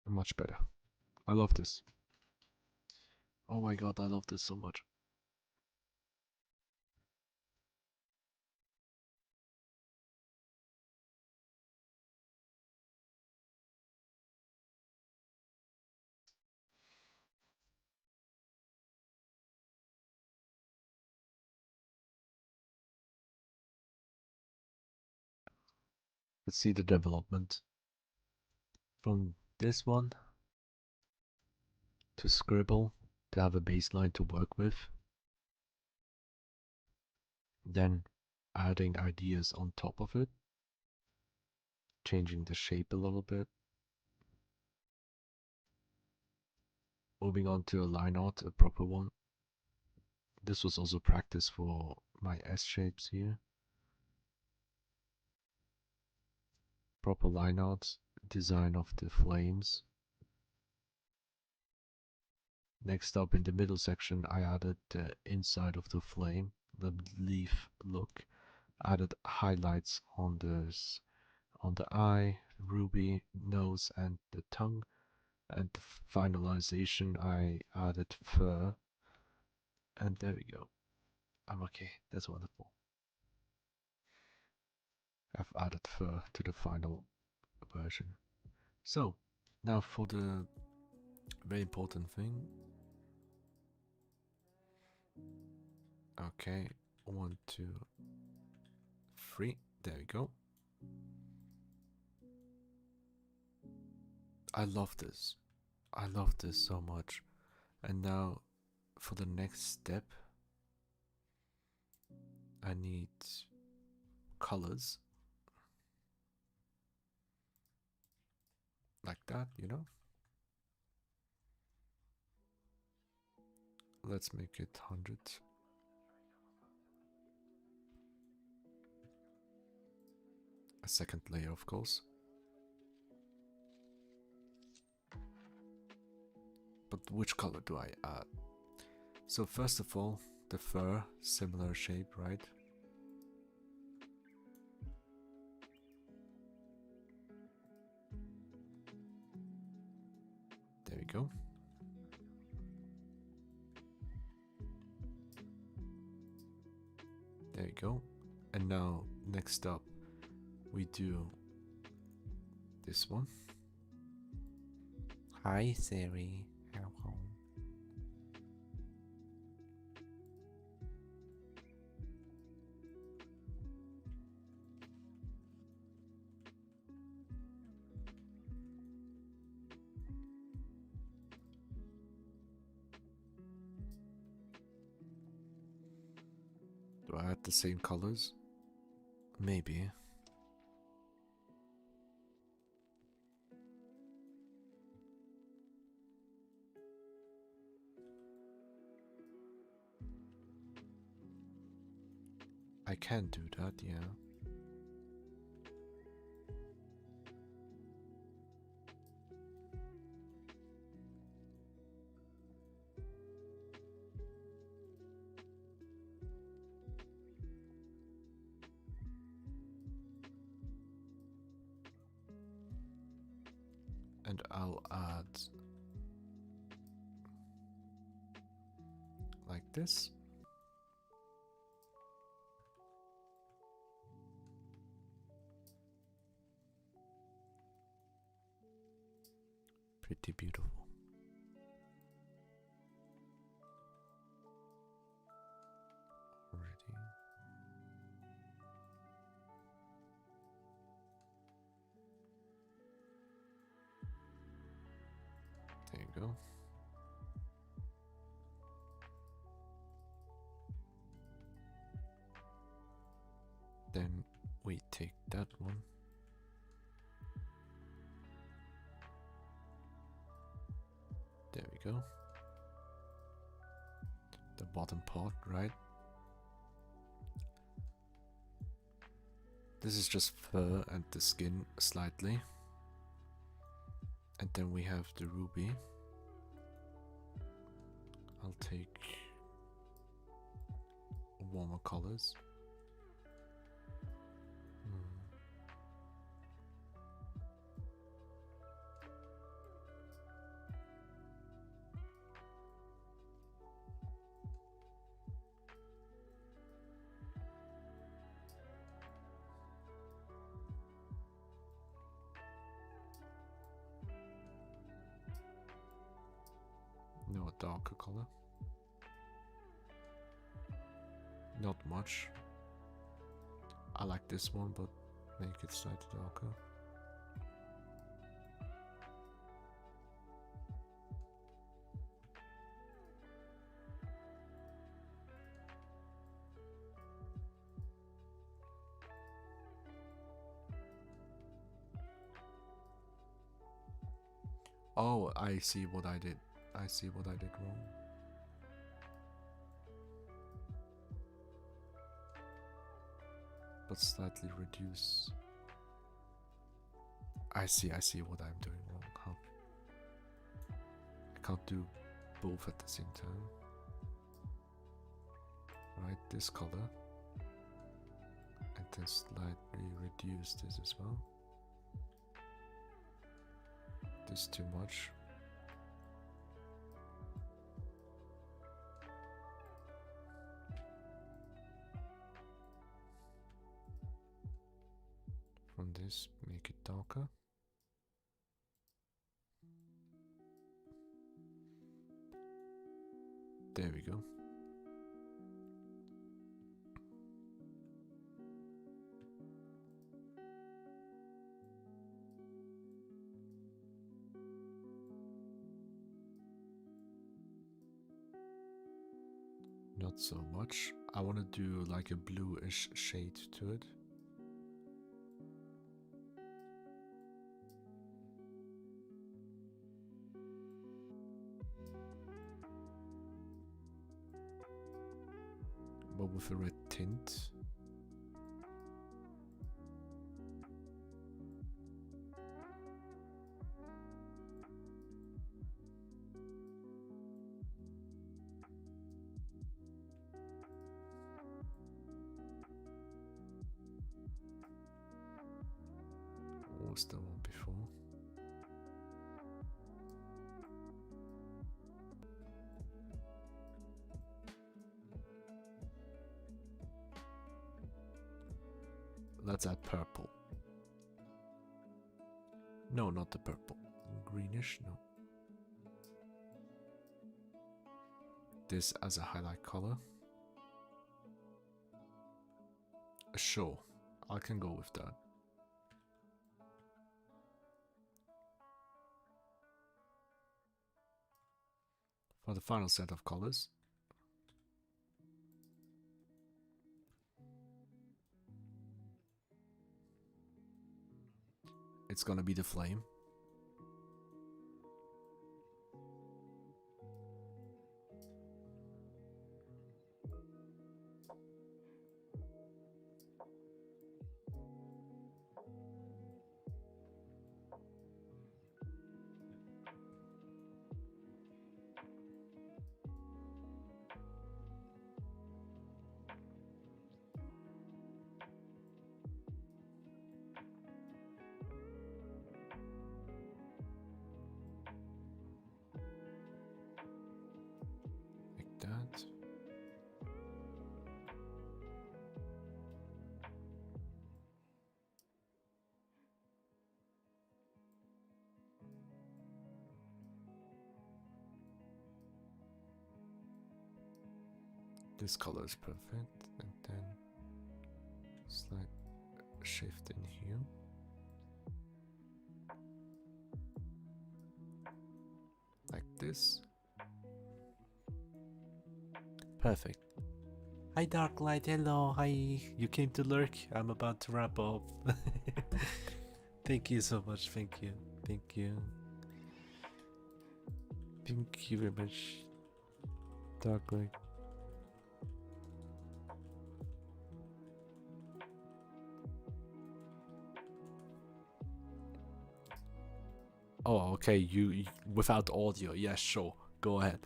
Much better. I love this. Oh my god, I love this so much. see the development from this one to scribble to have a baseline to work with, then adding ideas on top of it, changing the shape a little bit, moving on to a line art, a proper one. This was also practice for my S shapes here. Proper line art, design of the flames. Next up in the middle section, I added the inside of the flame, the leaf look. Added highlights on the eye, ruby, nose, and the tongue. And the finalization, I added fur. And there we go. I'm okay. That's wonderful. I've added fur to the final version. So, now for the very important thing. Okay, 1, 2, 3. There we go. I love this. I love this so much. And now for the next step, I need colors. Like that, you know? Let's make it 100. A second layer, of course. But which color do I add? So first of all, the fur, similar shape, right? There we go. There we go. And now, next up, we do this one. Hi, Siri. Hello. Do I add the same colors? Maybe. I can do that, yeah. And I'll add like this. Pretty beautiful. Already. There you go. Then we take that one. There we go. The bottom part, right? This is just fur and the skin slightly. And then we have the ruby. I'll take warmer colors. No, a darker color. Not much. I like this one, but make it slightly darker. Oh, I see what I did. I see what I did wrong. But slightly reduce. I see what I'm doing wrong. Huh? I can't do both at the same time. Right, this color. And then slightly reduce this as well. This too much. From this, make it darker. There we go. Not so much. I want to do like a bluish shade to it. But with a red tint. What was the one before? Let's add purple. No, not the purple. Greenish, no. This as a highlight color. Sure, I can go with that. For the final set of colors, it's gonna be the flame. Like that. This color is perfect, and then slight shift in here. Like this. Perfect. Hi Darklight, hello, hi. You came to lurk? I'm about to wrap up. Thank you so much, thank you. Thank you. Thank you very much, Darklight. Oh, okay, you without audio, yeah, sure, go ahead.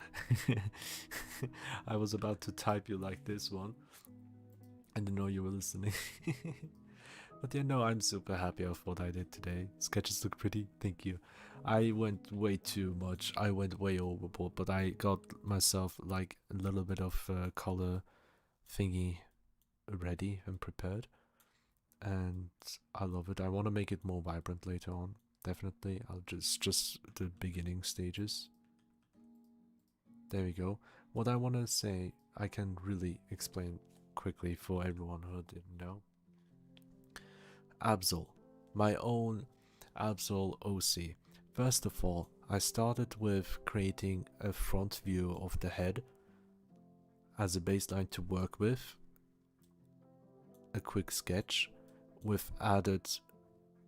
I was about to type you like this one. I didn't know you were listening. But yeah, no, I'm super happy of what I did today. Sketches look pretty, thank you. I went way too much, I went way overboard, but I got myself like a little bit of color thingy ready and prepared. And I love it. I want to make it more vibrant later on. Definitely. I'll just the beginning stages. There we go. What I want to say, I can really explain quickly for everyone who didn't know. Absol, my own Absol OC. First of all, I started with creating a front view of the head as a baseline to work with, a quick sketch with added,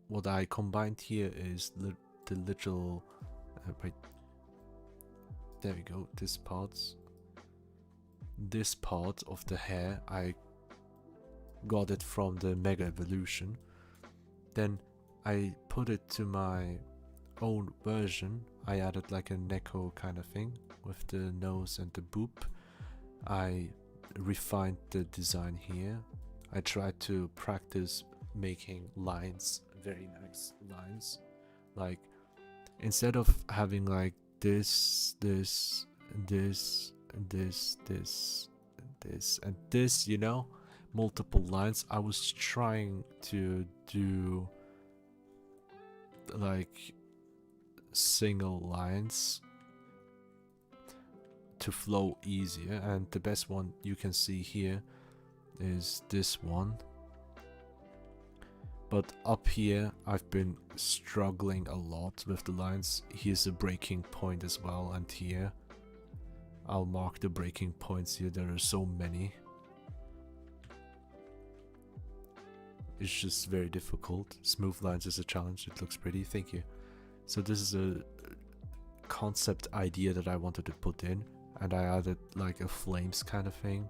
what I combined here is the literal, wait, there we go, this part of the hair, I got it from the Mega Evolution. Then I put it to my own version. I added like a Neko kind of thing with the nose and the boop. I refined the design here. I tried to practice making lines, very nice lines. Like instead of having like this, and this, you know, multiple lines, I was trying to do like single lines to flow easier, and the best one you can see here is this one. But up here I've been struggling a lot with the lines. Here's a breaking point as well, and here I'll mark the breaking points here. There are so many. It's just very difficult. Smooth lines is a challenge. It looks pretty. Thank you. So this is a concept idea that I wanted to put in, and I added like a flames kind of thing.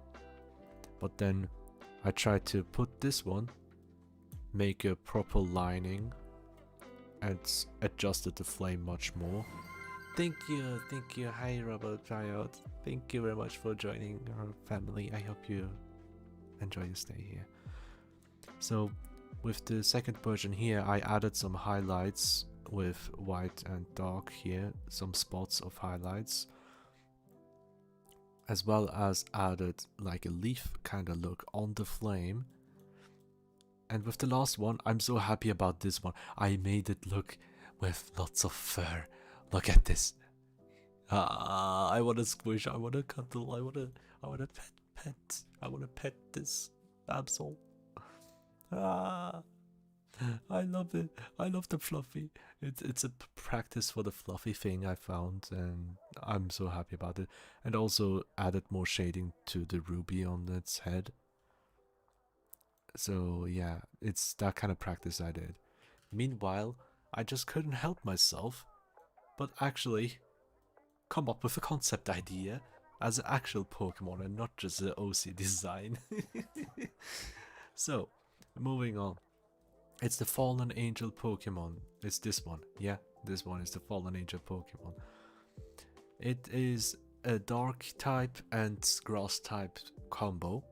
But then I tried to put this one, make a proper lining, and adjusted the flame much more. Thank you. Hi Robert Riot. Thank you very much for joining our family. I hope you enjoy your stay here. So with the second version here, I added some highlights with white and dark here, some spots of highlights, as well as added like a leaf kind of look on the flame. And with the last one, I'm so happy about this one. I made it look with lots of fur. Look at this. I want to squish, I want to cuddle, I want to pet. I want to pet this Absol. I love it. I love the fluffy. It's a practice for the fluffy thing I found, and I'm so happy about it. And also added more shading to the ruby on its head. So yeah, it's that kind of practice I did. Meanwhile, I just couldn't help myself, but actually come up with a concept idea as an actual Pokemon and not just an OC design. So, moving on. It's the Fallen Angel Pokemon. It's this one. Yeah, this one is the Fallen Angel Pokemon. It is a dark type and grass type combo.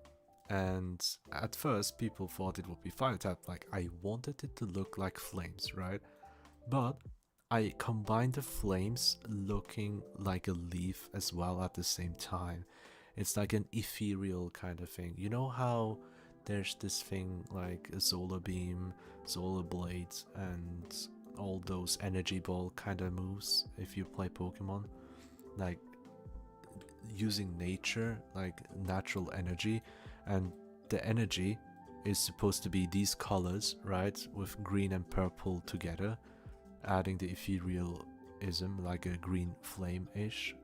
And at first people thought it would be fire type. Like, I wanted it to look like flames, right? But I combined the flames looking like a leaf as well at the same time. It's like an ethereal kind of thing. You know how there's this thing like a solar beam, solar blade, and all those energy ball kind of moves if you play Pokemon? Like using nature, like natural energy, and the energy is supposed to be these colors, right? With green and purple together, adding the etherealism, like a green flame-ish,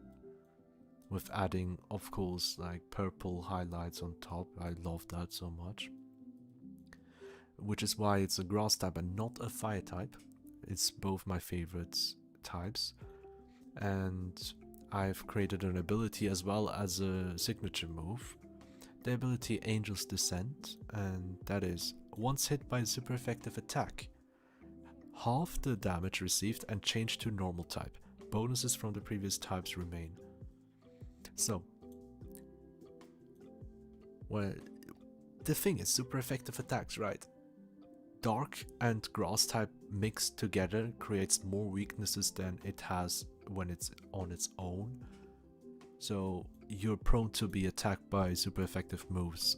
with adding, of course, like purple highlights on top. I love that so much. Which is why it's a grass type and not a fire type. It's both my favorite types. And I've created an ability as well as a signature move. The ability Angel's Descent, and that is, once hit by a super effective attack, half the damage received and change to normal type. Bonuses from the previous types remain. So, well, the thing is, super effective attacks, right? Dark and grass type mixed together creates more weaknesses than it has when it's on its own. So you're prone to be attacked by super effective moves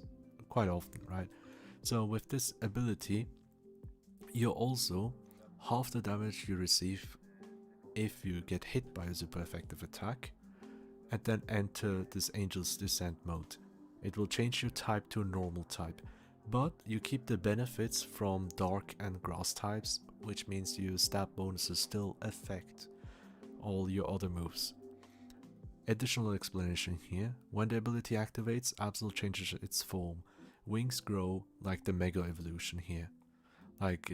quite often, right? So with this ability, you're also half the damage you receive if you get hit by a super effective attack, and then enter this Angel's Descent mode. It will change your type to a normal type. but you keep the benefits from dark and grass types, which means your stat bonuses still affect all your other moves. Additional explanation here: when the ability activates, Absol changes its form. Wings grow like the Mega Evolution here. Like,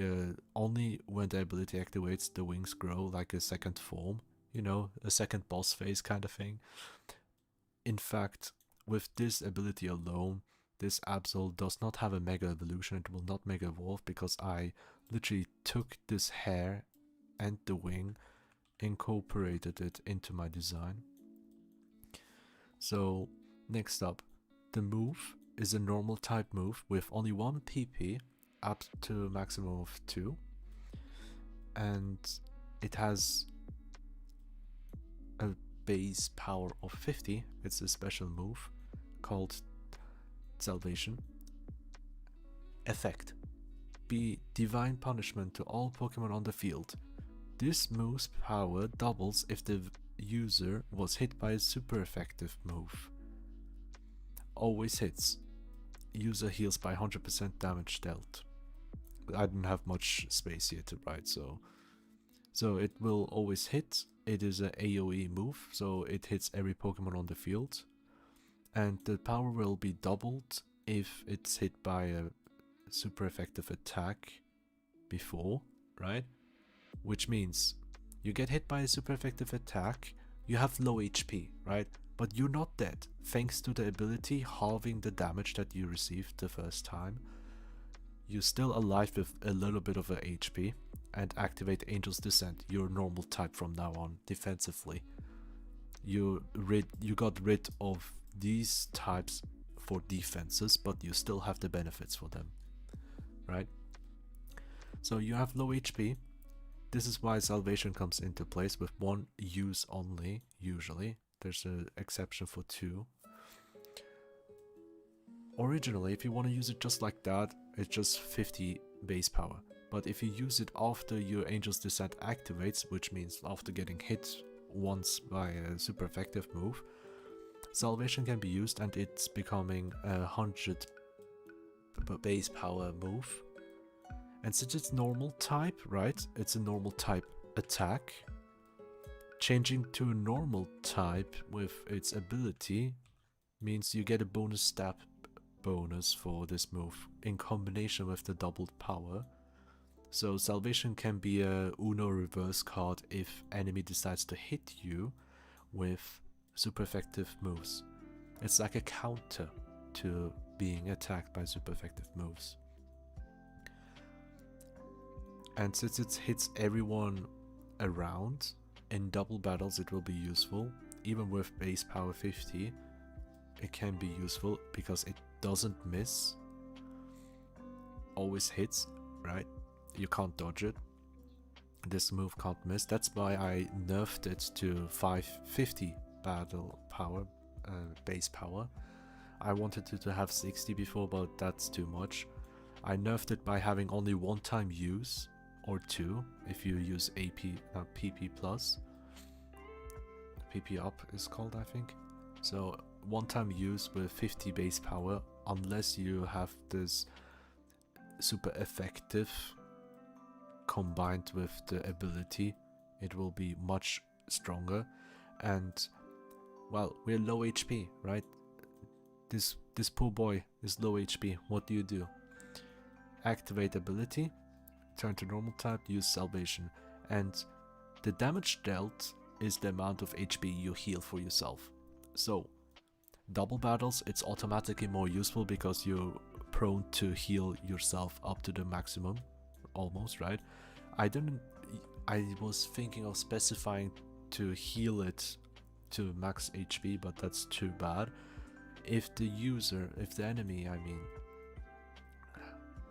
only when the ability activates, the wings grow like a second form, you know, a second boss phase kind of thing. In fact, with this ability alone, this Absol does not have a Mega Evolution. It will not Mega Evolve because I literally took this hair and the wing, incorporated it into my design. So, next up, the move is a normal type move with only 1 PP up to a maximum of 2, and it has a base power of 50. It's a special move called Salvation. Effect: be divine punishment to all Pokemon on the field. This move's power doubles if the user was hit by a super effective move. Always hits. User heals by 100% damage dealt. I didn't have much space here to write, so it will always hit. It is an AoE move, so it hits every Pokemon on the field, and the power will be doubled if it's hit by a super effective attack before, right? Which means you get hit by a super effective attack, you have low HP, right? But you're not dead, thanks to the ability halving the damage that you received the first time. You're still alive with a little bit of a HP, and activate Angel's Descent, your normal type from now on, defensively. You got rid of these types for defenses, but you still have the benefits for them, right? So you have low HP. This is why Salvation comes into place with 1 use only, usually. There's an exception for 2. Originally, if you want to use it just like that, it's just 50 base power. But if you use it after your Angel's Descent activates, which means after getting hit once by a super effective move, Salvation can be used and it's becoming a 100 base power move. And since it's normal type, right, it's a normal type attack, changing to a normal type with its ability means you get a bonus stab bonus for this move in combination with the doubled power. So Salvation can be a Uno reverse card if enemy decides to hit you with super effective moves. It's like a counter to being attacked by super effective moves. And since it hits everyone around, in double battles it will be useful. Even with base power 50, it can be useful because it doesn't miss. Always hits, right? You can't dodge it. This move can't miss. That's why I nerfed it to 550 battle power, base power. I wanted it to have 60 before, but that's too much. I nerfed it by having only 1 time use, or 2 if you use PP plus. PP up is called, I think. So 1 time use with 50 base power, unless you have this super effective combined with the ability, it will be much stronger. And well, we're low HP, right? This poor boy is low HP. What do? Activate ability, turn to normal type, use Salvation, and the damage dealt is the amount of HP you heal for yourself. So double battles, it's automatically more useful because you're prone to heal yourself up to the maximum, almost, right? I was thinking of specifying to heal it to max HP, but that's too bad. If the enemy, I mean,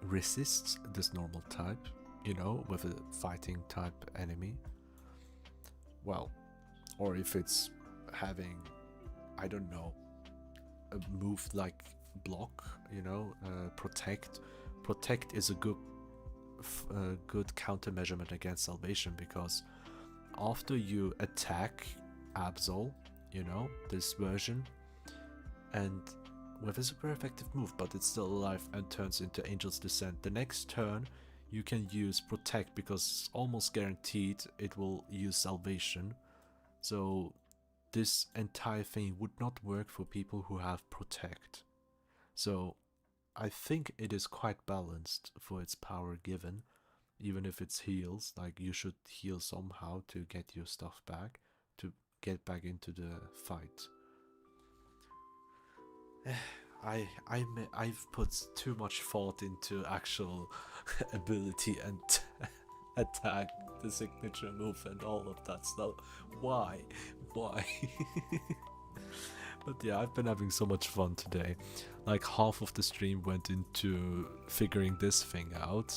resists this normal type, you know, with a fighting type enemy, well, or if it's having, I don't know, a move like block, you know, protect is a good countermeasurement against Salvation, because after you attack Absol, you know, this version, and with a super effective move, but it's still alive and turns into Angel's Descent. The next turn you can use Protect because it's almost guaranteed it will use Salvation. So this entire thing would not work for people who have Protect. So I think it is quite balanced for its power given, even if it's heals. Like, you should heal somehow to get your stuff back, to get back into the fight. I've put too much thought into actual ability and attack, the signature move and all of that stuff. Why? But yeah, I've been having so much fun today. Like, half of the stream went into figuring this thing out,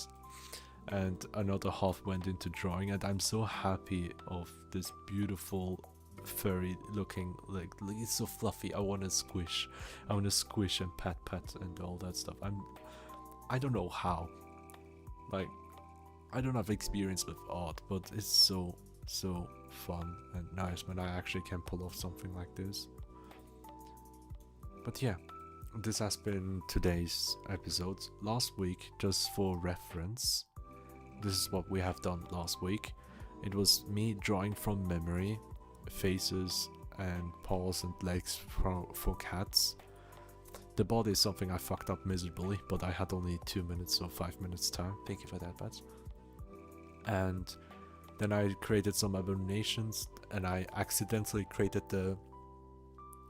and another half went into drawing, and I'm so happy of this beautiful furry looking, like it's so fluffy. I want to squish and pat and all that stuff. I don't know how, like, I don't have experience with art, but it's so fun and nice when I actually can pull off something like this. But yeah, this has been today's episode. Last week, just for reference, this is what we have done last week. It was me drawing from memory faces and paws and legs for cats. The body is something I fucked up miserably, but I had only 2 minutes or 5 minutes time. Thank you for that, Bats. And then I created some abominations, and I accidentally created the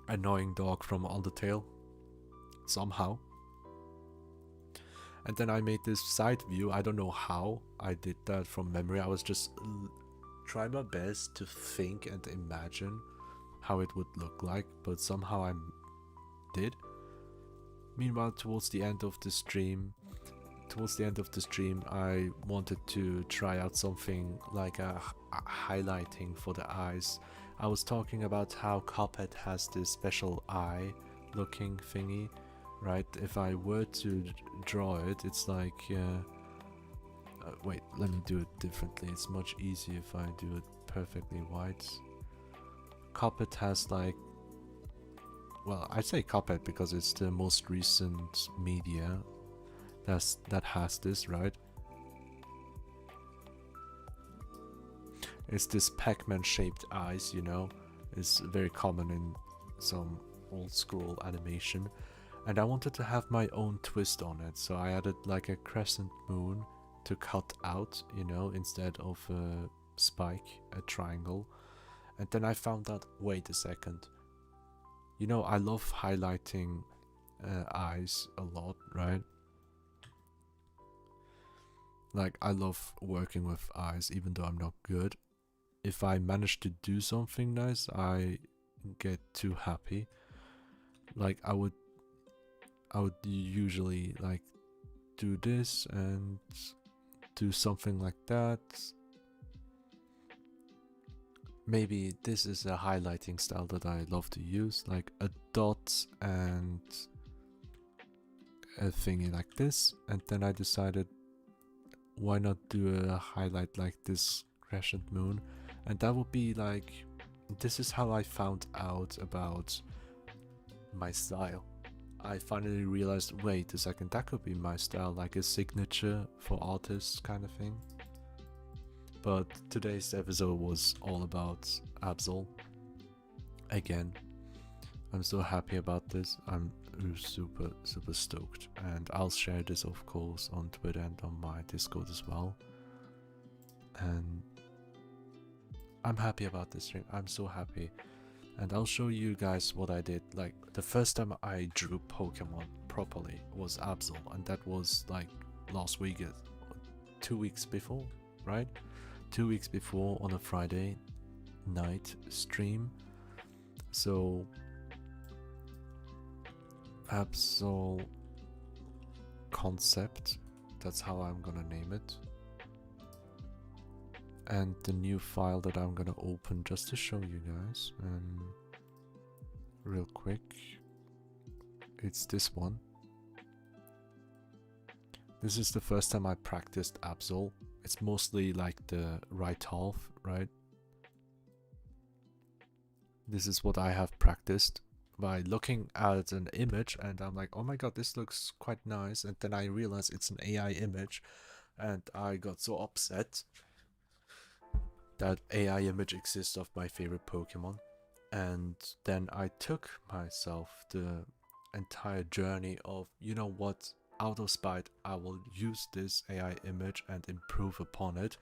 annoying dog from Undertale somehow. And then I made this side view. I don't know how I did that from memory. I was just trying my best to think and imagine how it would look like, but somehow I did. Meanwhile, towards the end of the stream, I wanted to try out something like a highlighting for the eyes. I was talking about how Cuphead has this special eye looking thingy, right? If I were to draw it, it's like wait, let me do it differently. It's much easier if I do it perfectly white. Cuphead has like, well, I say Cuphead because it's the most recent media that has this, right? It's this Pac-Man shaped eyes, you know. It's very common in some old school animation, and I wanted to have my own twist on it, so I added like a crescent moon to cut out, you know, instead of a spike, a triangle. And then I found out, wait a second, you know, I love highlighting eyes a lot, right? Like, I love working with eyes, even though I'm not good. If I manage to do something nice, I get too happy. Like, I would usually like do this and do something like that. Maybe this is a highlighting style that I love to use, like a dot and a thingy like this. And then I decided, why not do a highlight like this crescent moon? And that would be like, this is how I found out about my style. I finally realized, wait a second, that could be my style, like a signature for artists kind of thing. But today's episode was all about Absol. Again, I'm so happy about this. I'm super stoked, and I'll share this of course on Twitter and on my Discord as well. And I'm happy about this stream. I'm so happy. And I'll show you guys what I did. Like, the first time I drew Pokemon properly was Absol, and that was like last week, 2 weeks before, right? 2 weeks before, on a Friday night stream. So Absol concept, that's how I'm gonna name it. And the new file that I'm gonna open just to show you guys, real quick, it's this one. This is the first time I practiced Absol. It's mostly like the right half, right? This is what I have practiced. by looking at an image, and I'm like, oh my god, this looks quite nice, and then I realized it's an AI image, and I got so upset that AI image exists of my favorite Pokemon. And then I took myself the entire journey of, you know what, out of spite, I will use this AI image and improve upon it.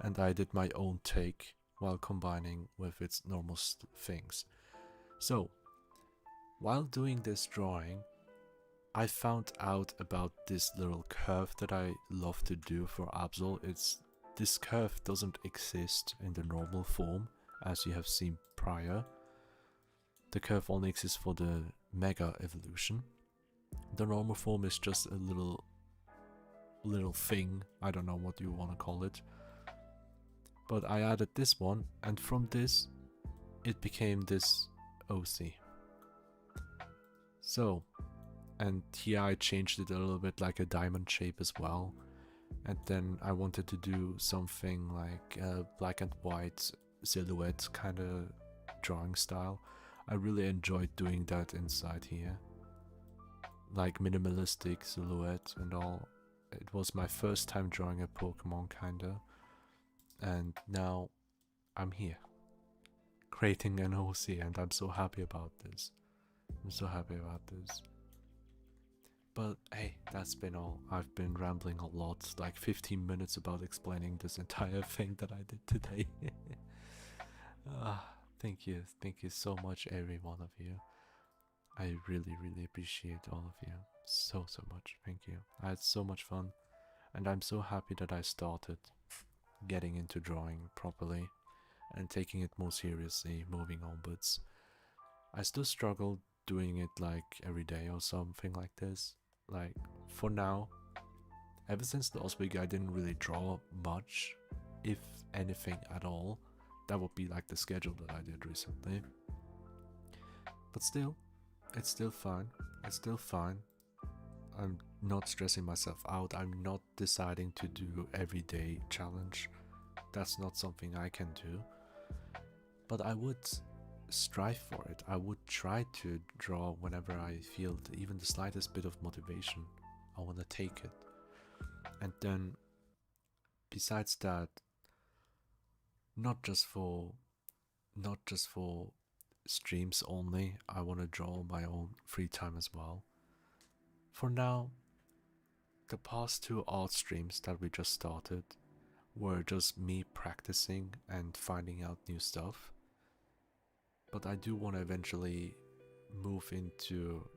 And I did my own take while combining with its normal things. So, while doing this drawing, I found out about this little curve that I love to do for Absol. This curve doesn't exist in the normal form, as you have seen prior. The curve only exists for the Mega Evolution. The normal form is just a little thing, I don't know what you want to call it. But I added this one, and from this, it became this OC. So, and here I changed it a little bit like a diamond shape as well. And then I wanted to do something like a black and white silhouette kind of drawing style. I really enjoyed doing that inside here. Like minimalistic silhouette and all. It was my first time drawing a Pokemon kinda. And now I'm here. Creating an OC, and I'm so happy about this. I'm so happy about this. But hey, that's been all. I've been rambling a lot, like 15 minutes about explaining this entire thing that I did today. Thank you so much, every one of you. I really appreciate all of you so much. Thank you. I had so much fun, and I'm so happy that I started getting into drawing properly and taking it more seriously moving onwards. I still struggle doing it like every day or something like this. Like, for now, ever since last week I didn't really draw much, if anything at all. That would be like the schedule that I did recently. But still, it's still fine. It's still fine. I'm not stressing myself out. I'm not deciding to do everyday challenge. That's not something I can do. But I would strive for it. I would try to draw whenever I feel even the slightest bit of motivation. I want to take it. And then, besides that, not just for streams only, I want to draw my own free time as well. For now, the past 2 art streams that we just started were just me practicing and finding out new stuff. But I do want to eventually move into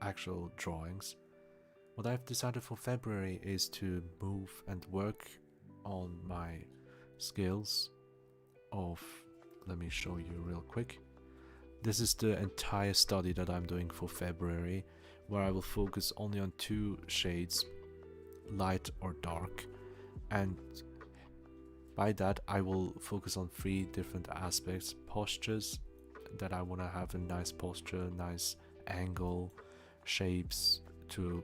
actual drawings. What I've decided for February is to move and work on my skills of, let me show you real quick. This is the entire study that I'm doing for February, where I will focus only on 2 shades, light or dark, and by that I will focus on 3 different aspects: postures, that I want to have a nice posture, nice angle, shapes, to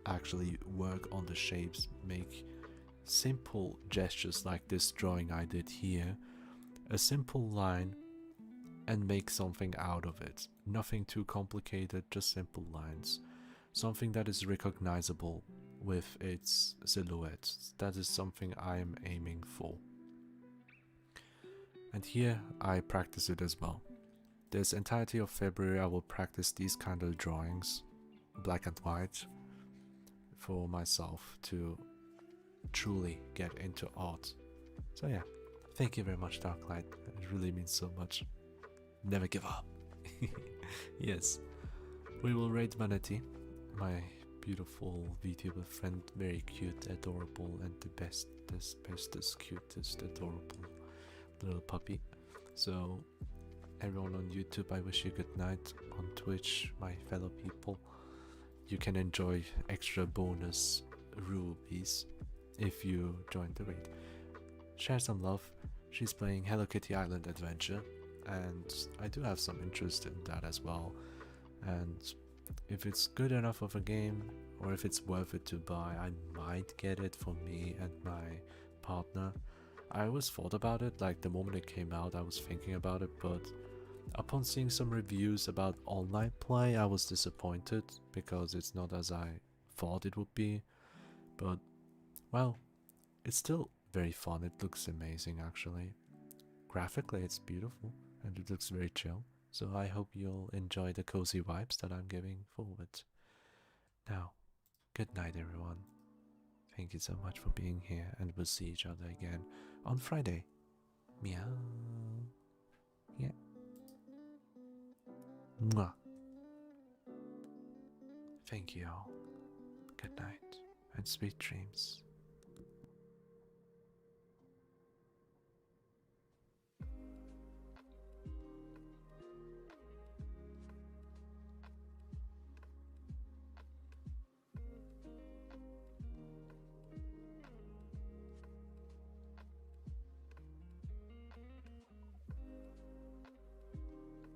actually work on the shapes, make simple gestures like this drawing I did here, a simple line, and make something out of it. Nothing too complicated, just simple lines. Something that is recognizable with its silhouette. That is something I am aiming for. And here I practice it as well. This entirety of February I will practice these kind of drawings, black and white, for myself to truly get into art. So yeah, thank you very much, Darklight. It really means so much. Never give up. Yes, we will raid Manatee, my beautiful VTuber friend, very cute, adorable, and the bestest, cutest, adorable little puppy. So everyone on YouTube, I wish you good night. On Twitch, my fellow people, you can enjoy extra bonus rubies if you join the raid. Share some love. She's playing Hello Kitty Island Adventure, and I do have some interest in that as well. And if it's good enough of a game, or if it's worth it to buy, I might get it for me and my partner. I always thought about it, like the moment it came out I was thinking about it, but Upon seeing some reviews about online play, I was disappointed because it's not as I thought it would be. But, well, it's still very fun. It looks amazing actually. Graphically, it's beautiful and it looks very chill. So I hope you'll enjoy the cozy vibes that I'm giving forward. Now, good night, everyone. Thank you so much for being here, and we'll see each other again on Friday. Meow. Yeah. Mwah. Thank you all. Good night and sweet dreams.